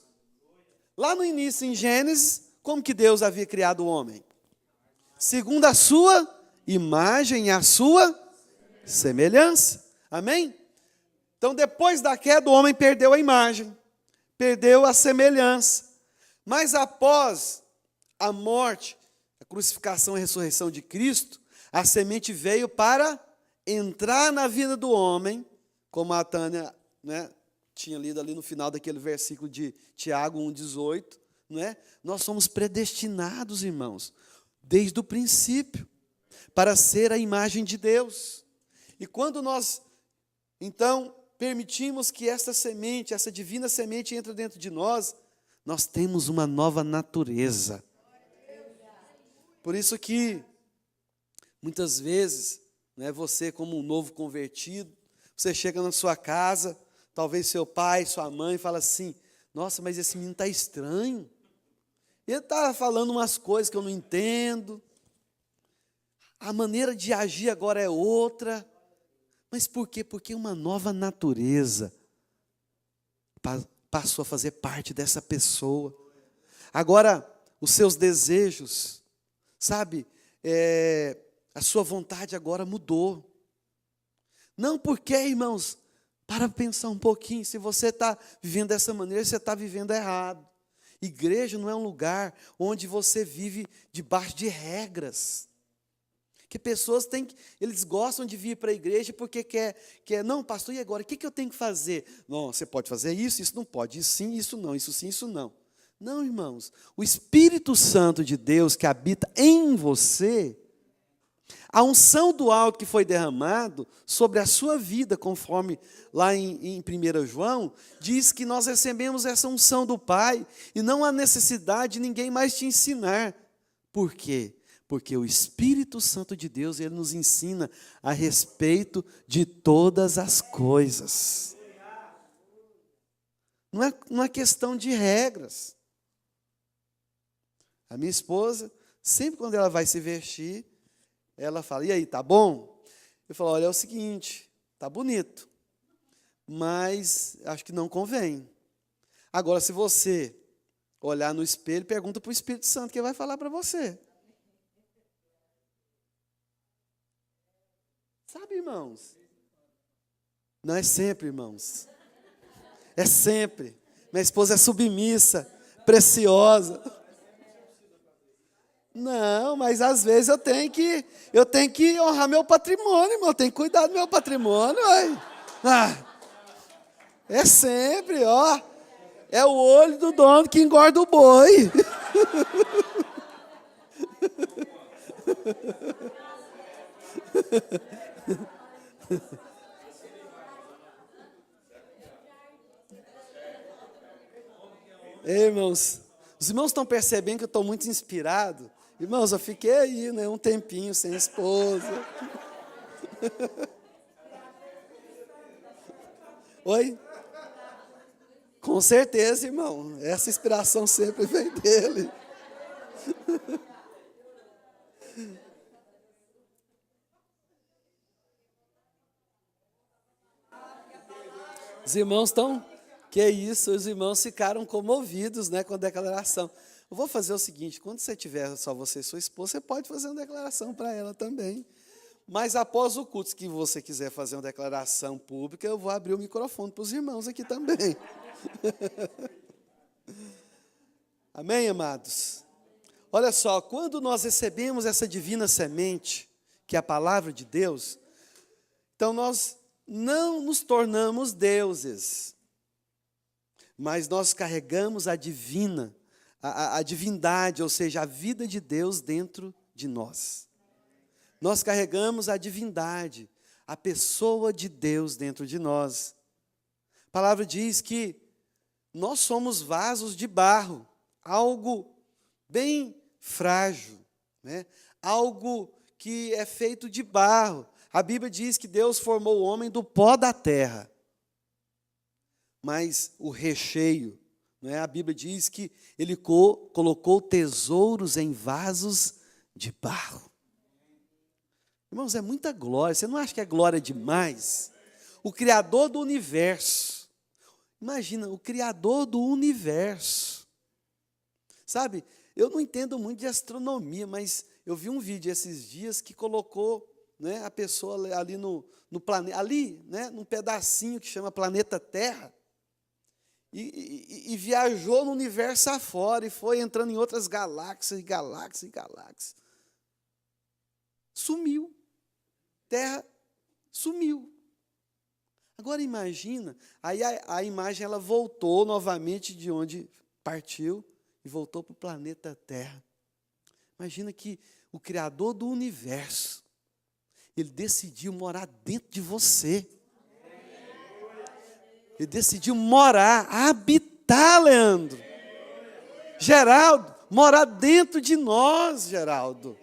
Lá no início, em Gênesis, como que Deus havia criado o homem? Segundo a sua imagem e a sua semelhança. Amém? Então, depois da queda, o homem perdeu a imagem, perdeu a semelhança. Mas após a morte, a crucificação e a ressurreição de Cristo, a semente veio para entrar na vida do homem, como a Tânia, tinha lido ali no final daquele versículo de Tiago 1,18, Nós somos predestinados, irmãos, desde o princípio, para ser a imagem de Deus. E quando nós, então, permitimos que essa semente, essa divina semente entre dentro de nós, nós temos uma nova natureza. Por isso que, muitas vezes, você como um novo convertido, você chega na sua casa, talvez seu pai, sua mãe, fala assim, nossa, mas esse menino está estranho. Ele está falando umas coisas que eu não entendo. A maneira de agir agora é outra. Mas por quê? Porque uma nova natureza passou a fazer parte dessa pessoa. Agora, os seus desejos, sabe, a sua vontade agora mudou. Não porque, irmãos, para pensar um pouquinho, se você está vivendo dessa maneira, você está vivendo errado. Igreja não é um lugar onde você vive debaixo de regras. Que pessoas eles gostam de vir para a igreja porque quer, não, pastor, e agora? O que eu tenho que fazer? Não, você pode fazer isso não pode, isso sim, isso não, isso sim, isso não. Não, irmãos, o Espírito Santo de Deus que habita em você, a unção do alto que foi derramado sobre a sua vida, conforme lá em 1 João, diz que nós recebemos essa unção do Pai, e não há necessidade de ninguém mais te ensinar. Por quê? Porque o Espírito Santo de Deus, ele nos ensina a respeito de todas as coisas. Não é questão de regras. A minha esposa, sempre quando ela vai se vestir, ela fala, e aí, tá bom? Eu falo, olha, é o seguinte, tá bonito, mas acho que não convém. Agora, se você olhar no espelho, pergunta para o Espírito Santo, que vai falar para você. Sabe, irmãos? Não é sempre, irmãos. É sempre. Minha esposa é submissa, preciosa. Não, mas às vezes eu tenho que honrar meu patrimônio, irmão. Eu tenho que cuidar do meu patrimônio. É sempre, ó. É o olho do dono que engorda o boi. Ei, irmãos, os irmãos estão percebendo que eu estou muito inspirado? Irmãos, eu fiquei aí, né, um tempinho sem esposa. Oi? Com certeza, irmão. Essa inspiração sempre vem dele. Os irmãos estão... Que isso, os irmãos ficaram comovidos, né, com a declaração. Eu vou fazer o seguinte, quando você tiver só você e sua esposa, você pode fazer uma declaração para ela também. Mas após o culto, que você quiser fazer uma declaração pública, eu vou abrir o microfone para os irmãos aqui também. Amém, amados? Olha só, quando nós recebemos essa divina semente, que é a palavra de Deus, então nós não nos tornamos deuses, mas nós carregamos a divindade, ou seja, a vida de Deus dentro de nós. Nós carregamos a divindade, a pessoa de Deus dentro de nós. A palavra diz que nós somos vasos de barro, algo bem frágil, né? Algo que é feito de barro. A Bíblia diz que Deus formou o homem do pó da terra. Mas o recheio, né? A Bíblia diz que ele colocou tesouros em vasos de barro. Irmãos, é muita glória. Você não acha que é glória demais? O Criador do universo. Imagina, o Criador do universo. Sabe, eu não entendo muito de astronomia, mas eu vi um vídeo esses dias que colocou, né, a pessoa ali no planeta, ali, né, num pedacinho que chama planeta Terra, e viajou no universo afora e foi entrando em outras galáxias, galáxias. Sumiu. Terra sumiu. Agora imagina, aí a imagem ela voltou novamente de onde partiu e voltou para o planeta Terra. Imagina que o Criador do universo, ele decidiu morar dentro de você. Ele decidiu morar, habitar, Leandro. Geraldo, morar dentro de nós, Geraldo.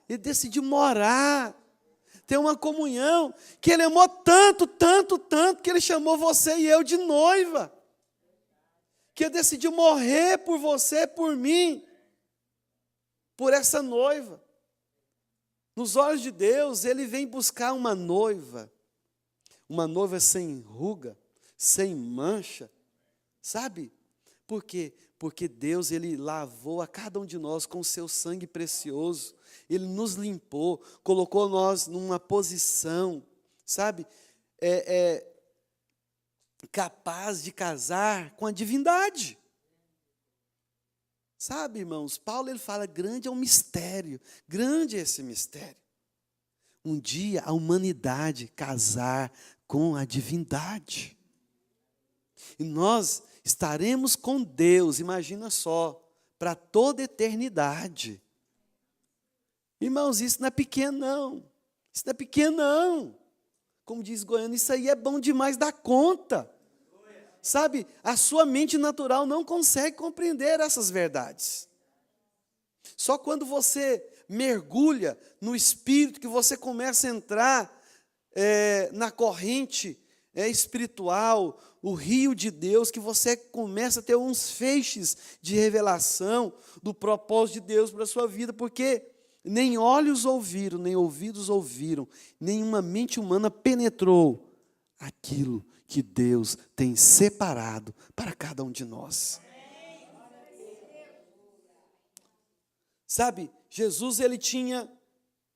Ele decidiu morar, ter uma comunhão, que ele amou tanto, que ele chamou você e eu de noiva. Que ele decidiu morrer por você, por mim, por essa noiva. Nos olhos de Deus, ele vem buscar uma noiva sem ruga, sem mancha, sabe? Por quê? Porque Deus, ele lavou a cada um de nós com o seu sangue precioso, ele nos limpou, colocou nós numa posição, sabe? Capaz de casar com a divindade. Sabe, irmãos, Paulo ele fala, grande é o mistério, grande é esse mistério. Um dia a humanidade casar com a divindade. E nós estaremos com Deus, imagina só, para toda a eternidade. Irmãos, isso não é pequeno não, isso não é pequeno não. Como diz Goiânia, isso aí é bom demais da conta. Sabe, a sua mente natural não consegue compreender essas verdades. Só quando você mergulha no Espírito, que você começa a entrar na corrente espiritual, o rio de Deus, que você começa a ter uns feixes de revelação do propósito de Deus para a sua vida, porque nem olhos ouviram, nem ouvidos ouviram, nenhuma mente humana penetrou aquilo que Deus tem separado para cada um de nós. Sabe, Jesus ele tinha,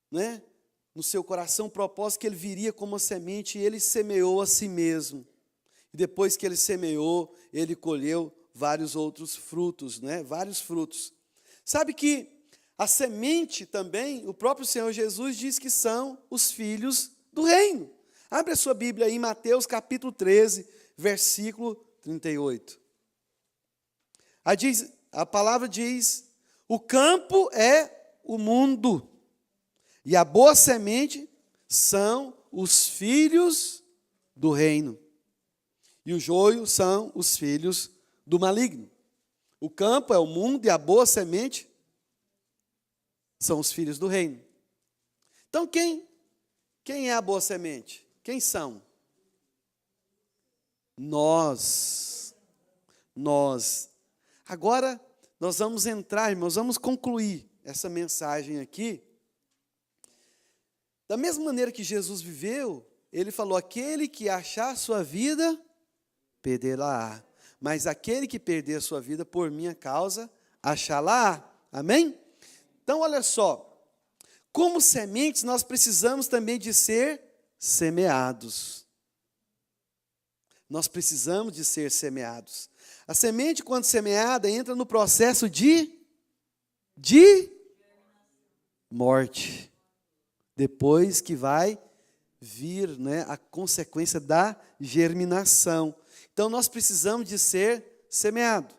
né, no seu coração o propósito que ele viria como uma semente e ele semeou a si mesmo. E depois que ele semeou, ele colheu vários outros frutos, né, vários frutos. Sabe que a semente também, o próprio Senhor Jesus diz que são os filhos do reino. Abre a sua Bíblia aí em Mateus capítulo 13, versículo 38. A palavra diz, o campo é o mundo, e a boa semente são os filhos do reino, e o joio são os filhos do maligno. O campo é o mundo e a boa semente são os filhos do reino. Então, quem é a boa semente? Quem são? Nós. Agora, nós vamos entrar, irmãos, vamos concluir essa mensagem aqui. Da mesma maneira que Jesus viveu, ele falou, aquele que achar sua vida, perderá. Mas aquele que perder a sua vida por minha causa, achá-la. Amém? Então, olha só. Como sementes, nós precisamos também de ser semeados. Nós precisamos de ser semeados. A semente, quando semeada, entra no processo de morte. Depois que vai vir, né, a consequência da germinação. Então, nós precisamos de ser semeado.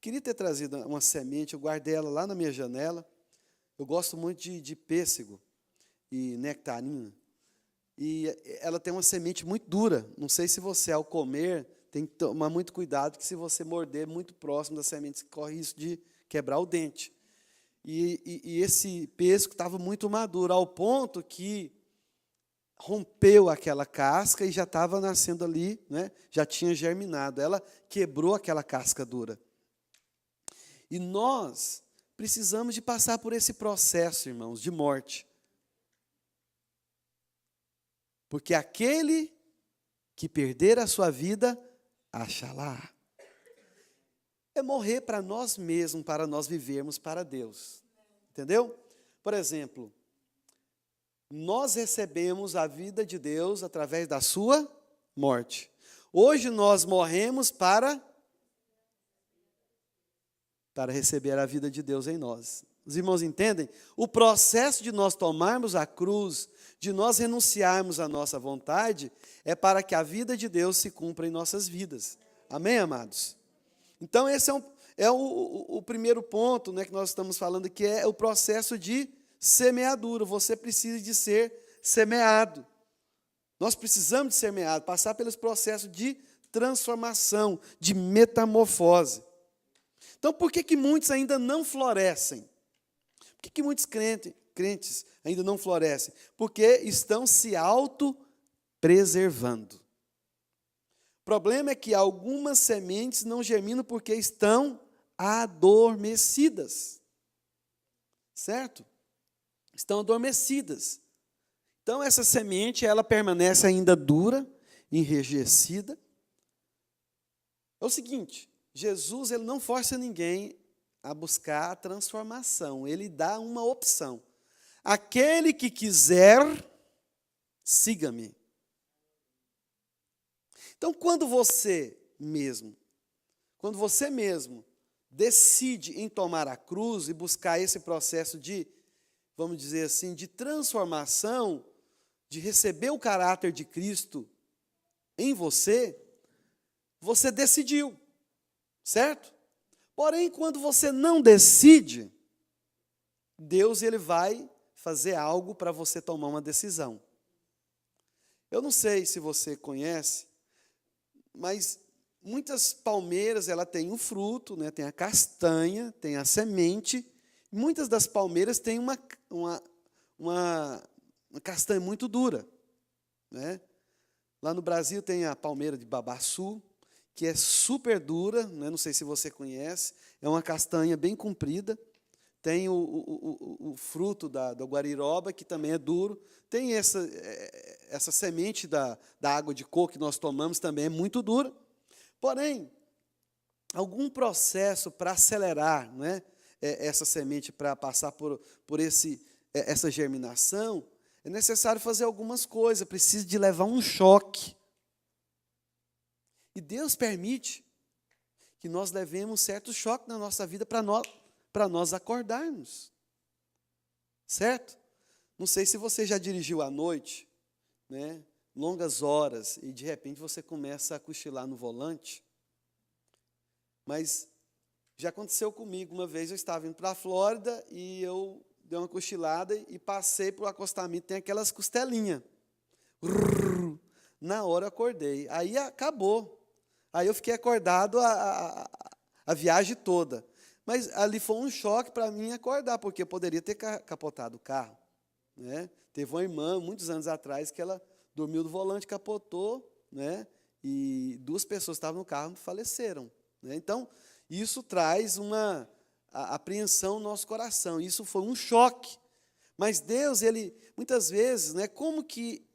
Queria ter trazido uma semente, eu guardei ela lá na minha janela. Eu gosto muito de pêssego e nectarina. E ela tem uma semente muito dura. Não sei se você, ao comer, tem que tomar muito cuidado, que se você morder muito próximo da semente, corre risco de quebrar o dente. E esse pêssego estava muito maduro, ao ponto que rompeu aquela casca e já estava nascendo ali, né? Já tinha germinado. Ela quebrou aquela casca dura. E nós precisamos de passar por esse processo, irmãos, de morte. Porque aquele que perder a sua vida, achá-la. É morrer para nós mesmos, para nós vivermos para Deus. Entendeu? Por exemplo, nós recebemos a vida de Deus através da sua morte. Hoje nós morremos para receber a vida de Deus em nós. Os irmãos entendem? O processo de nós tomarmos a cruz, de nós renunciarmos à nossa vontade, é para que a vida de Deus se cumpra em nossas vidas. Amém, amados? Então, esse é o primeiro ponto, né, que nós estamos falando, que é o processo de semeadura. Você precisa de ser semeado. Nós precisamos de semeado, passar pelos processos de transformação, de metamorfose. Então, por que muitos ainda não florescem? Por que muitos crentes ainda não florescem? Porque estão se autopreservando. O problema é que algumas sementes não germinam porque estão adormecidas. Certo? Estão adormecidas. Então, essa semente, ela permanece ainda dura, enrijecida. É o seguinte, Jesus, ele não força ninguém a buscar a transformação. Ele dá uma opção. Aquele que quiser, siga-me. Então, quando você mesmo decide em tomar a cruz e buscar esse processo de, vamos dizer assim, de transformação, de receber o caráter de Cristo em você, você decidiu, certo? Porém, quando você não decide, Deus, ele vai fazer algo para você tomar uma decisão. Eu não sei se você conhece, mas muitas palmeiras, ela tem um fruto, né? Tem a castanha, tem a semente. Muitas das palmeiras têm uma castanha muito dura, né? Lá no Brasil tem a palmeira de babaçu, que é super dura, né? Não sei se você conhece, é uma castanha bem comprida. Tem o fruto da guariroba, que também é duro. Tem essa semente da água de coco que nós tomamos, também é muito dura. Porém, algum processo para acelerar, né, essa semente, para passar por essa germinação, é necessário fazer algumas coisas, precisa de levar um choque. E Deus permite que nós levemos certo choque na nossa vida para nós acordarmos. Certo? Não sei se você já dirigiu à noite, né, longas horas, e de repente você começa a cochilar no volante. Mas já aconteceu comigo uma vez, eu estava indo para a Flórida e eu dei uma cochilada e passei para o acostamento, tem aquelas costelinhas. Na hora eu acordei, aí acabou. Aí eu fiquei acordado a viagem toda. Mas ali foi um choque para mim acordar, porque eu poderia ter capotado o carro, né? Teve uma irmã, muitos anos atrás, que ela dormiu do volante, capotou, né? E 2 pessoas que estavam no carro faleceram, né? Então, isso traz uma apreensão no nosso coração. Isso foi um choque. Mas Deus, Ele, muitas vezes, né, como que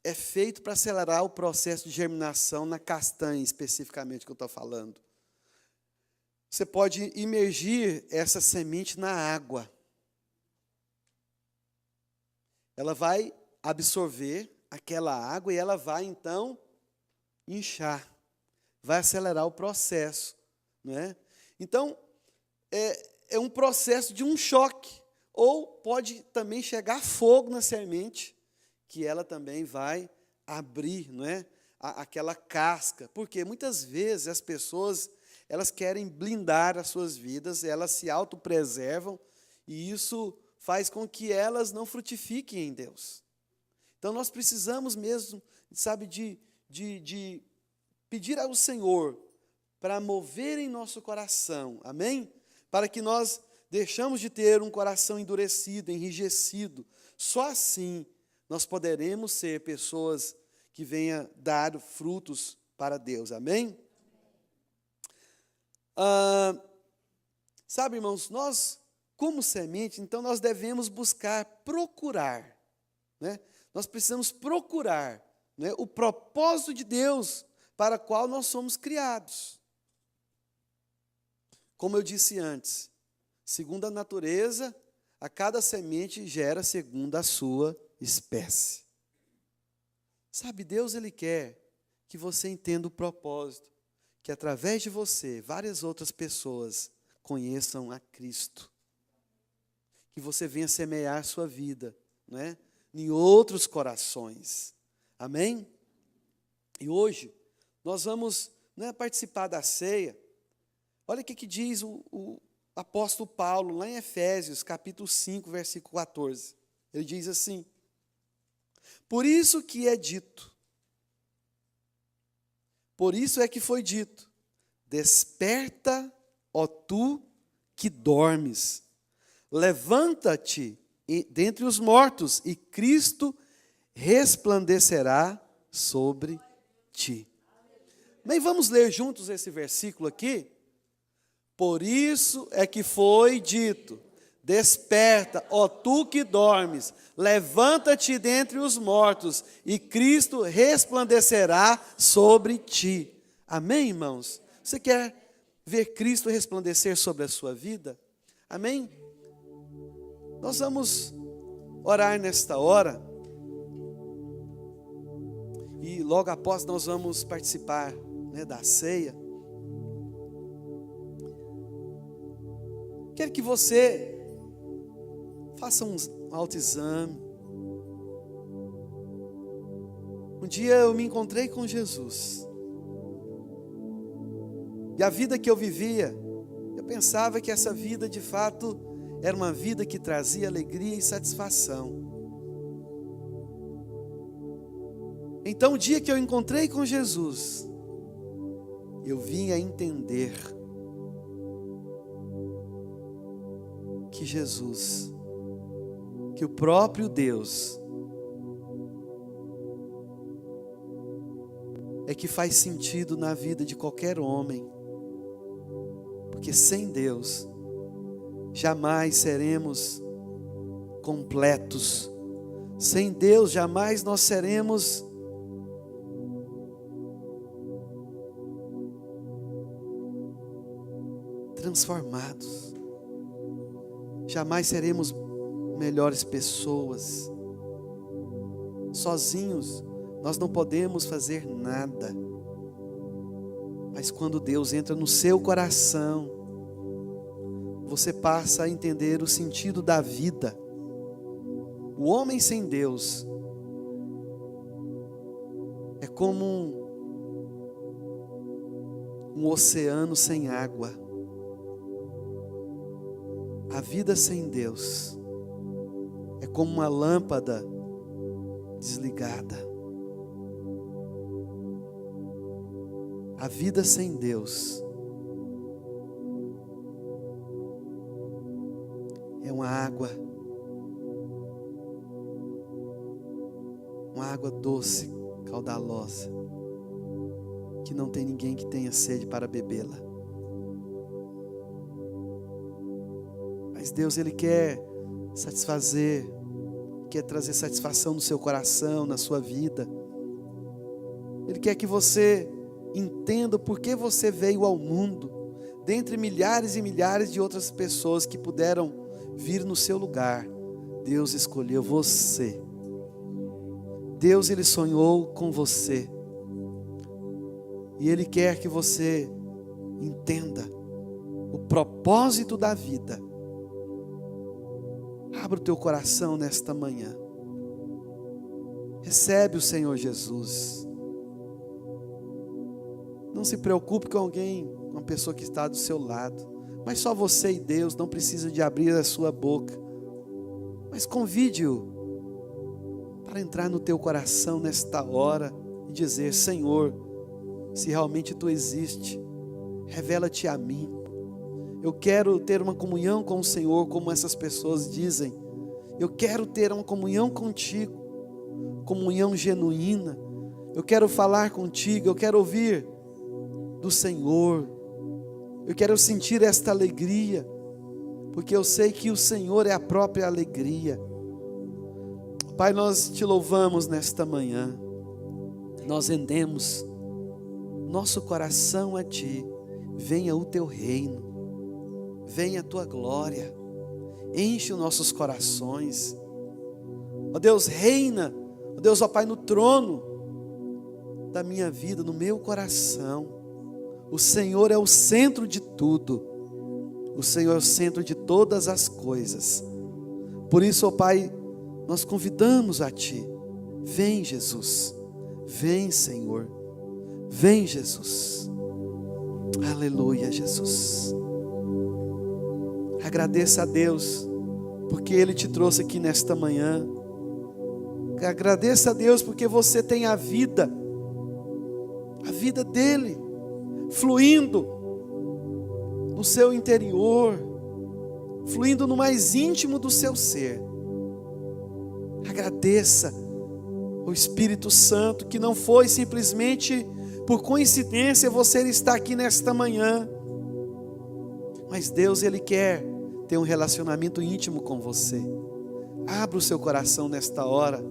é feito para acelerar o processo de germinação na castanha, especificamente, que eu estou falando? Você pode imergir essa semente na água. Ela vai absorver aquela água e ela vai, então, inchar. Vai acelerar o processo, não é? Então, é um processo de um choque. Ou pode também chegar fogo na semente, que ela também vai abrir, não é? Aquela casca. Porque muitas vezes as pessoas, elas querem blindar as suas vidas, elas se autopreservam, e isso faz com que elas não frutifiquem em Deus. Então nós precisamos mesmo, sabe, de pedir ao Senhor para mover em nosso coração, amém? Para que nós deixamos de ter um coração endurecido, enrijecido. Só assim nós poderemos ser pessoas que venham dar frutos para Deus, amém? Sabe, irmãos, nós, como semente, então nós devemos buscar, procurar, né? Nós precisamos procurar, né, o propósito de Deus para o qual nós somos criados. Como eu disse antes, segundo a natureza, a cada semente gera segundo a sua espécie. Sabe, Deus, Ele quer que você entenda o propósito, que através de você, várias outras pessoas conheçam a Cristo. Que você venha semear sua vida, né, em outros corações. Amém? E hoje, nós vamos, né, participar da ceia. Olha o que diz o apóstolo Paulo, lá em Efésios, capítulo 5, versículo 14. Ele diz assim: por isso que é dito, por isso é que foi dito, desperta, ó tu que dormes, levanta-te dentre os mortos, e Cristo resplandecerá sobre ti. Bem, vamos ler juntos esse versículo aqui? Por isso é que foi dito, desperta, ó tu que dormes, levanta-te dentre os mortos, e Cristo resplandecerá sobre ti. Amém, irmãos? Você quer ver Cristo resplandecer sobre a sua vida? Amém? Nós vamos orar nesta hora, e logo após nós vamos participar, né, da ceia. Quero que você faça um autoexame. Um dia eu me encontrei com Jesus. E a vida que eu vivia, eu pensava que essa vida de fato era uma vida que trazia alegria e satisfação. Então o dia que eu encontrei com Jesus, eu vim a entender que Jesus, que o próprio Deus, é que faz sentido na vida de qualquer homem, porque sem Deus, jamais seremos completos, sem Deus, jamais nós seremos transformados. Jamais seremos melhores pessoas. Sozinhos, nós não podemos fazer nada. Mas quando Deus entra no seu coração, você passa a entender o sentido da vida. O homem sem Deus é como um oceano sem água. A vida sem Deus é como uma lâmpada desligada. A vida sem Deus uma água doce, caudalosa, que não tem ninguém que tenha sede para bebê-la. Mas Deus, Ele quer satisfazer, quer trazer satisfação no seu coração, na sua vida. Ele quer que você entenda por que você veio ao mundo, dentre milhares e milhares de outras pessoas que puderam vir no seu lugar. Deus escolheu você. Deus, Ele sonhou com você. E Ele quer que você entenda o propósito da vida. Abra o teu coração nesta manhã. Recebe o Senhor Jesus. Não se preocupe com alguém, com uma pessoa que está do seu lado. Mas só você e Deus, não precisa de abrir a sua boca. Mas convide-o para entrar no teu coração nesta hora e dizer: Senhor, se realmente Tu existe, revela-te a mim. Eu quero ter uma comunhão com o Senhor, como essas pessoas dizem. Eu quero ter uma comunhão contigo, comunhão genuína. Eu quero falar contigo, eu quero ouvir do Senhor. Eu quero sentir esta alegria, porque eu sei que o Senhor é a própria alegria. Pai, nós Te louvamos nesta manhã. Nós rendemos nosso coração a Ti. Venha o Teu reino, venha a Tua glória, enche os nossos corações. Ó Deus, reina, ó Deus, ó Pai, no trono da minha vida, no meu coração. O Senhor é o centro de tudo. O Senhor é o centro de todas as coisas. Por isso, ó Pai, nós convidamos a Ti. Vem, Jesus. Vem, Senhor. Vem, Jesus. Aleluia, Jesus. Agradeça a Deus, porque Ele te trouxe aqui nesta manhã. Agradeça a Deus, porque você tem a vida dEle, fluindo no seu interior, fluindo no mais íntimo do seu ser. Agradeça o Espírito Santo, que não foi simplesmente por coincidência você estar aqui nesta manhã. Mas Deus, Ele quer ter um relacionamento íntimo com você. Abra o seu coração nesta hora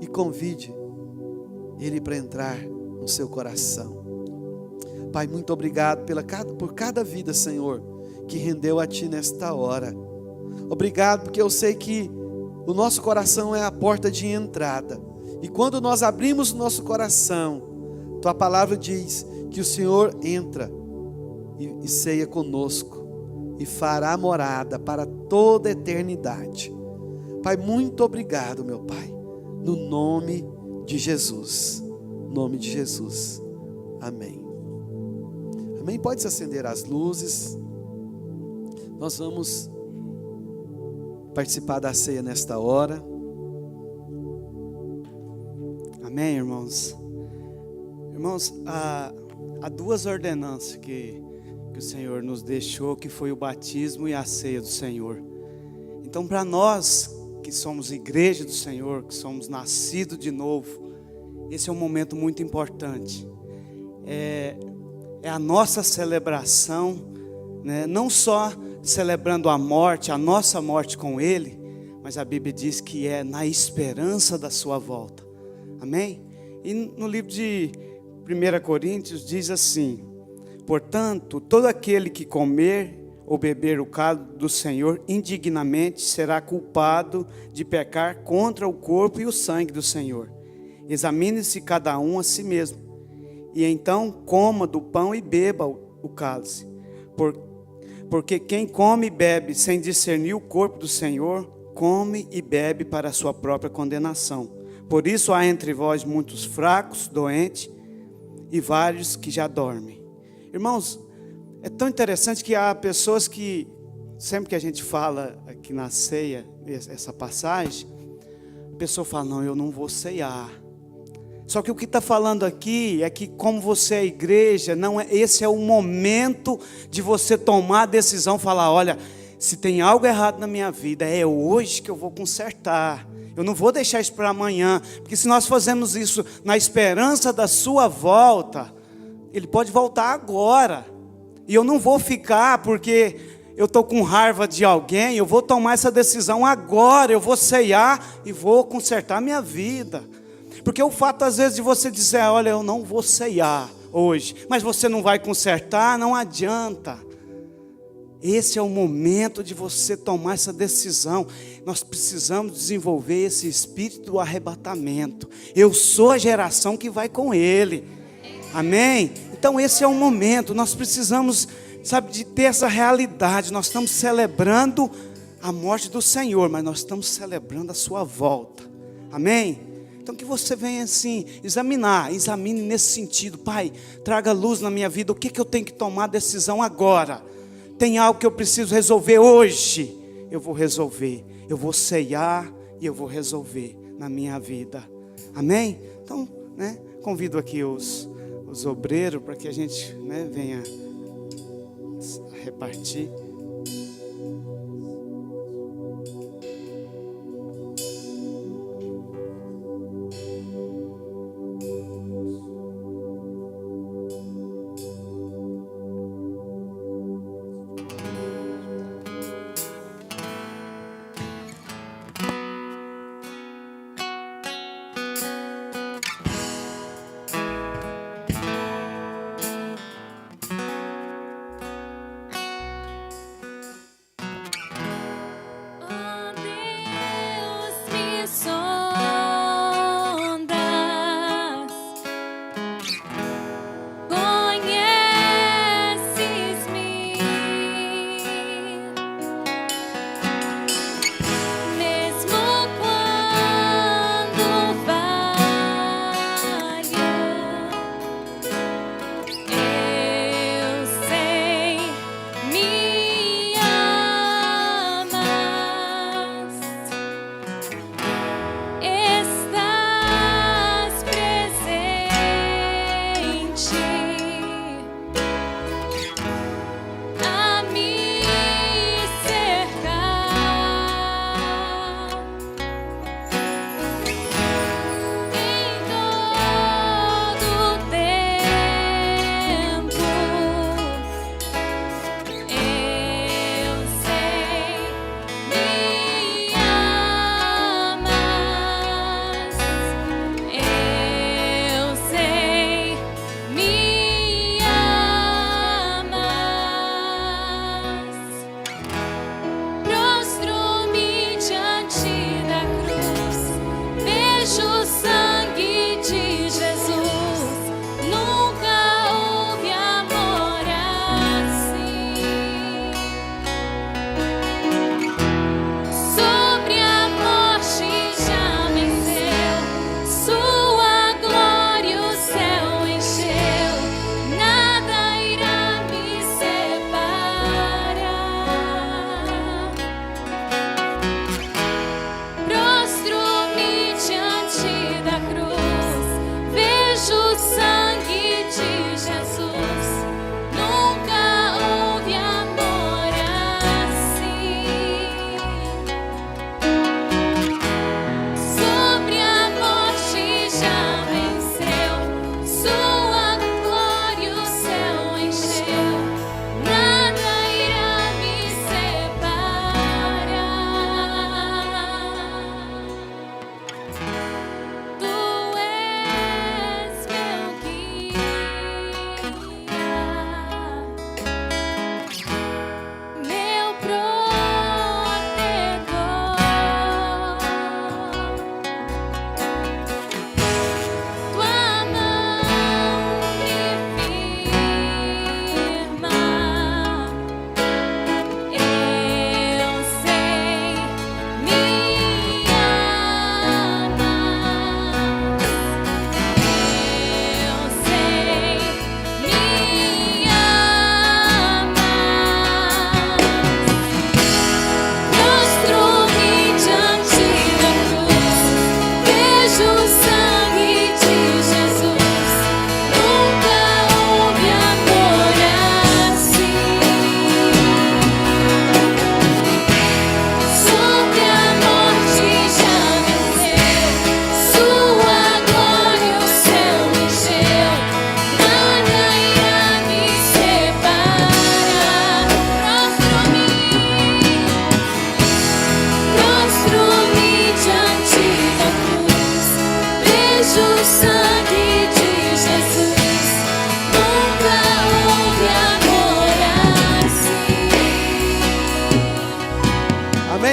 e convide Ele para entrar no seu coração. Pai, muito obrigado por cada vida, Senhor, que rendeu a Ti nesta hora. Obrigado, porque eu sei que o nosso coração é a porta de entrada. E quando nós abrimos o nosso coração, Tua palavra diz que o Senhor entra e ceia conosco e fará morada para toda a eternidade. Pai, muito obrigado, meu Pai, no nome de Jesus. No nome de Jesus. Amém. Amém. Pode se acender as luzes. Nós vamos participar da ceia nesta hora. Amém, irmãos. Irmãos, há duas ordenanças que o Senhor nos deixou, que foi o batismo e a ceia do Senhor. Então, para nós que somos igreja do Senhor, que somos nascidos de novo, esse é um momento muito importante. É a nossa celebração, né? Não só celebrando a morte, a nossa morte com Ele, mas a Bíblia diz que é na esperança da sua volta. Amém? E no livro de 1 Coríntios diz assim: portanto, todo aquele que comer ou beber o cálice do Senhor indignamente será culpado de pecar contra o corpo e o sangue do Senhor. Examine-se cada um a si mesmo, e então coma do pão e beba o cálice. Porque quem come e bebe sem discernir o corpo do Senhor, come e bebe para a sua própria condenação. Por isso há entre vós muitos fracos, doentes e vários que já dormem. Irmãos, é tão interessante que há pessoas que, sempre que a gente fala aqui na ceia, essa passagem, a pessoa fala: não, eu não vou ceiar. Só que o que está falando aqui é que, como você é igreja, esse é o momento de você tomar a decisão, falar: olha, Se tem algo errado na minha vida, é hoje que eu vou consertar. Eu não vou deixar isso para amanhã, porque se nós fazemos isso na esperança da sua volta, Ele pode voltar agora. E eu não vou ficar porque eu estou com raiva de alguém, eu vou tomar essa decisão agora, eu vou ceiar e vou consertar minha vida. Porque o fato às vezes de você dizer, olha, eu não vou ceiar hoje, mas você não vai consertar, não adianta. Esse é o momento de você tomar essa decisão. Nós precisamos desenvolver esse espírito do arrebatamento. Eu sou a geração que vai com Ele. Amém? Então esse é o momento. Nós precisamos, sabe, de ter essa realidade. Nós estamos celebrando a morte do Senhor, mas nós estamos celebrando a sua volta. Amém? Então que você venha assim, examine nesse sentido. Pai, traga luz na minha vida. O que eu tenho que tomar decisão agora? Tem algo que eu preciso resolver hoje. Eu vou resolver. Eu vou ceiar e eu vou resolver na minha vida. Amém? Então, convido aqui os obreiros para que a gente venha repartir. Me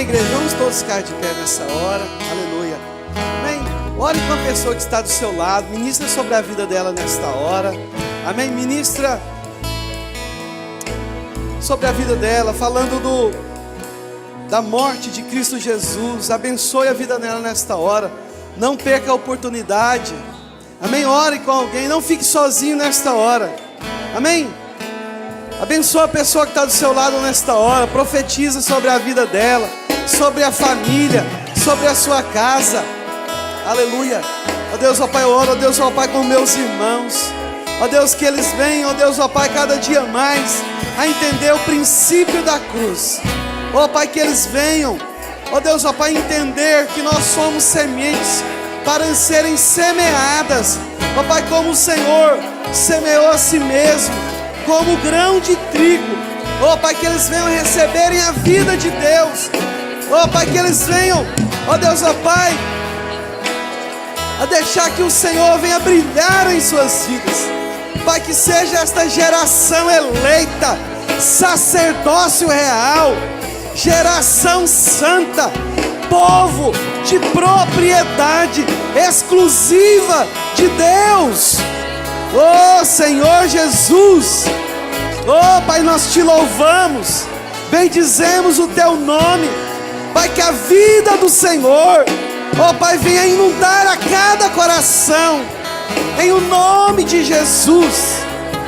igreja? Vamos todos ficar de pé nessa hora. Aleluia. Amém? Ore com a pessoa que está do seu lado. Ministra sobre a vida dela nesta hora. Amém? Ministra sobre a vida dela, falando da morte de Cristo Jesus. Abençoe a vida dela nesta hora. Não perca a oportunidade. Amém? Ore com alguém. Não fique sozinho nesta hora. Amém? Abençoa a pessoa que está do seu lado nesta hora. Profetiza sobre a vida dela, sobre a família, sobre a sua casa. Aleluia. Ó Deus, ó Pai, eu oro, ó Deus, ó Pai, com meus irmãos. Ó Deus, que eles venham, ó Deus, ó Pai, cada dia mais a entender o princípio da cruz. Ó Pai, que eles venham, ó Deus, ó Pai, entender que nós somos sementes para serem semeadas. Ó Pai, como o Senhor semeou a si mesmo, como grão de trigo. Ó Pai, que eles venham receberem a vida de Deus. Ó Pai, que eles venham, ó Deus, ó Pai, a deixar que o Senhor venha brilhar em suas vidas. Pai, que seja esta geração eleita, sacerdócio real, geração santa, povo de propriedade exclusiva de Deus. Oh Senhor Jesus, oh Pai, nós te louvamos, bendizemos o teu nome. Pai, que a vida do Senhor, oh Pai, venha inundar a cada coração, em o nome de Jesus,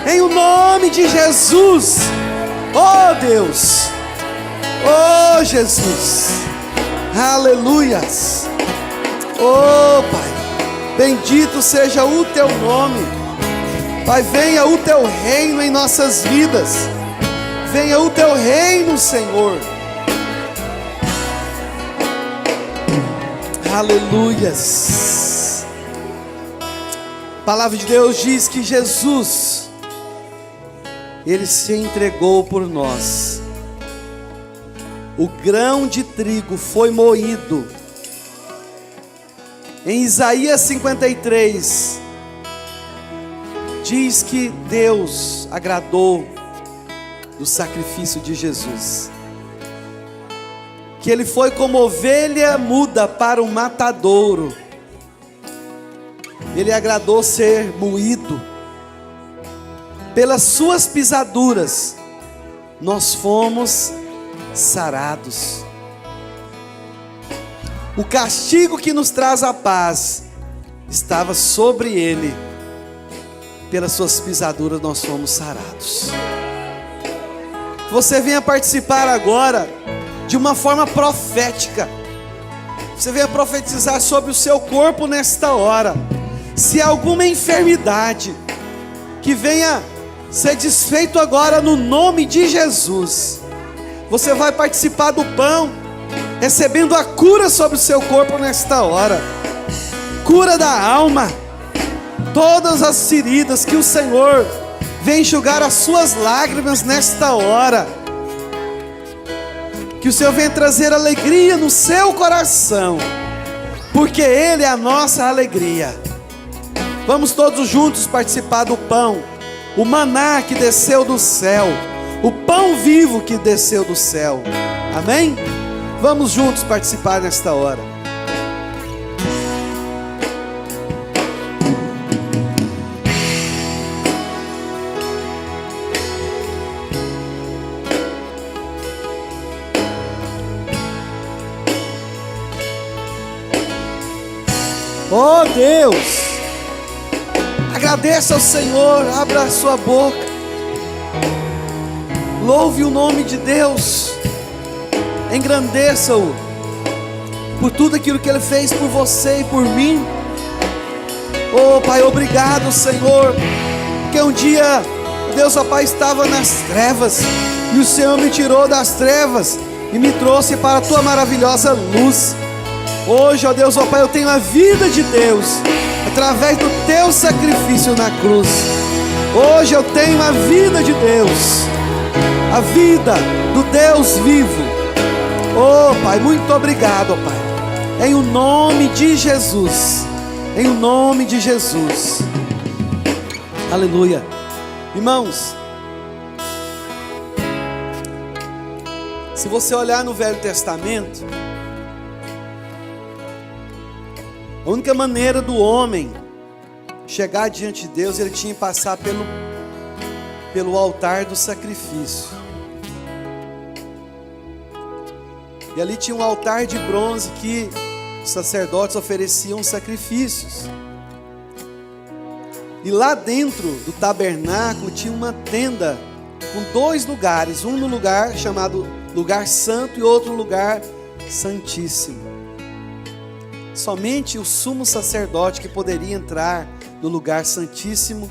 em o nome de Jesus. Oh Deus, oh Jesus, aleluias. Oh Pai, bendito seja o teu nome. Pai, venha o teu reino em nossas vidas. Venha o teu reino, Senhor. Aleluias. A palavra de Deus diz que Jesus, Ele se entregou por nós. O grão de trigo foi moído. Em Isaías 53, diz que Deus agradou do sacrifício de Jesus, que Ele foi como ovelha muda para o matadouro. Ele agradou ser moído. Pelas suas pisaduras nós fomos sarados. O castigo que nos traz a paz estava sobre Ele. Pelas suas pisaduras nós fomos sarados. Você venha participar agora de uma forma profética. Você venha profetizar sobre o seu corpo nesta hora. Se há alguma enfermidade, que venha ser desfeito agora no nome de Jesus. Você vai participar do pão, recebendo a cura sobre o seu corpo nesta hora. Cura da alma. Todas as feridas, que o Senhor vem enxugar as suas lágrimas nesta hora. Que o Senhor venha trazer alegria no seu coração, porque Ele é a nossa alegria. Vamos todos juntos participar do pão, o maná que desceu do céu, o pão vivo que desceu do céu. Amém? Vamos juntos participar nesta hora. Oh Deus, agradeça ao Senhor, abra a sua boca, louve o nome de Deus, engrandeça-o por tudo aquilo que Ele fez por você e por mim. Oh Pai, obrigado Senhor, porque um dia, Deus, ó Pai, estava nas trevas, e o Senhor me tirou das trevas e me trouxe para a Tua maravilhosa luz. Hoje, ó Deus, ó Pai, eu tenho a vida de Deus através do Teu sacrifício na cruz. Hoje eu tenho a vida de Deus, a vida do Deus vivo. Oh Pai, muito obrigado, ó Pai, em o nome de Jesus, em o nome de Jesus. Aleluia. Irmãos, Se você olhar no Velho Testamento, a única maneira do homem chegar diante de Deus, ele tinha que passar pelo altar do sacrifício. E ali tinha um altar de bronze que os sacerdotes ofereciam sacrifícios. E lá dentro do tabernáculo tinha uma tenda com 2 lugares, um no lugar chamado lugar santo e outro lugar santíssimo. Somente o sumo sacerdote que poderia entrar no lugar santíssimo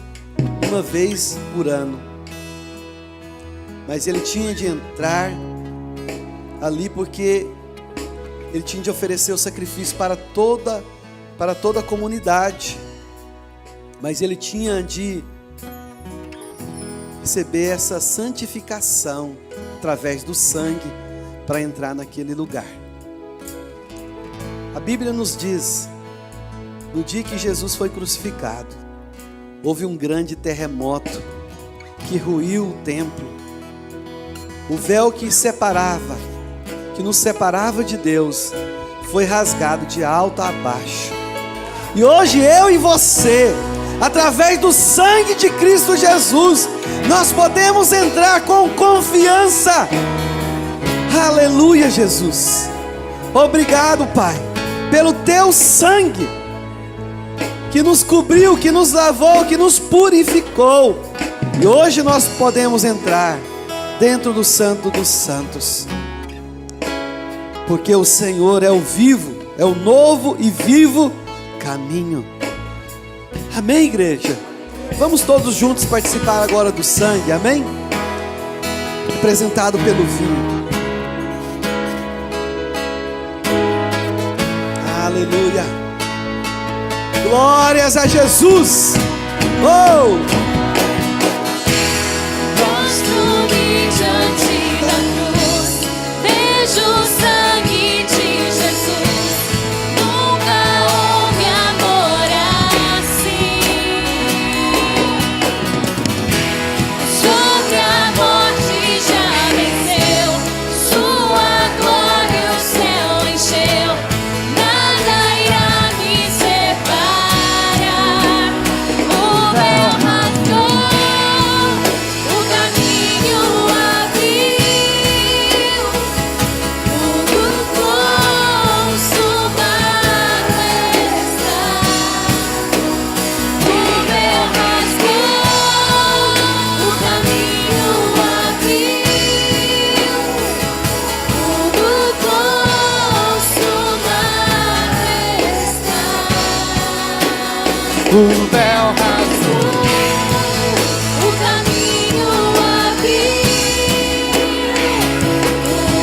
uma vez por ano. Mas ele tinha de entrar ali porque ele tinha de oferecer o sacrifício para toda a comunidade. Mas ele tinha de receber essa santificação através do sangue para entrar naquele lugar. A Bíblia nos diz, no dia que Jesus foi crucificado, houve um grande terremoto que ruiu o templo. O véu que nos separava de Deus, foi rasgado de alto a baixo. E hoje eu e você, através do sangue de Cristo Jesus, nós podemos entrar com confiança. Aleluia, Jesus. Obrigado, Pai, pelo teu sangue que nos cobriu, que nos lavou, que nos purificou. E hoje nós podemos entrar dentro do Santo dos Santos, porque o Senhor é o vivo, é o novo e vivo caminho. Amém, igreja? Vamos todos juntos participar agora do sangue, amém? Representado pelo vinho. Aleluia. Glórias a Jesus. Oh! Prostro-me diante da cruz, vejo o sangue de Jesus. Nunca houve amor assim. Sobre a morte já venceu, sua glória o céu encheu. Nada irá me separar. O véu rasgou, o caminho abriu, tudo consumado está. O véu rasgou, o caminho abriu, tudo consumado está. O véu rasgou. O caminho abriu,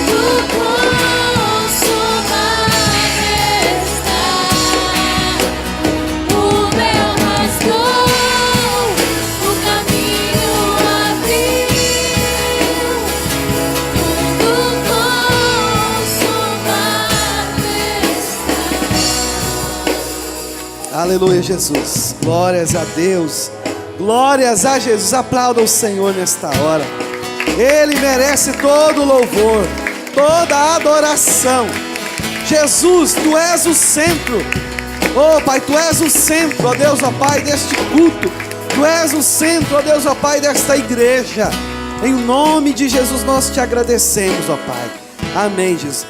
tudo consumado está. O véu rasgou, o caminho abriu, tudo consumado está. Aleluia, Jesus. Glórias a Deus. Glórias a Jesus. Aplauda o Senhor nesta hora. Ele merece todo o louvor, toda a adoração. Jesus, Tu és o centro. Oh Pai, Tu és o centro, ó Deus, ó Pai, deste culto. Tu és o centro, ó Deus, ó Pai, desta igreja. Em nome de Jesus nós Te agradecemos, ó Pai. Amém, Jesus.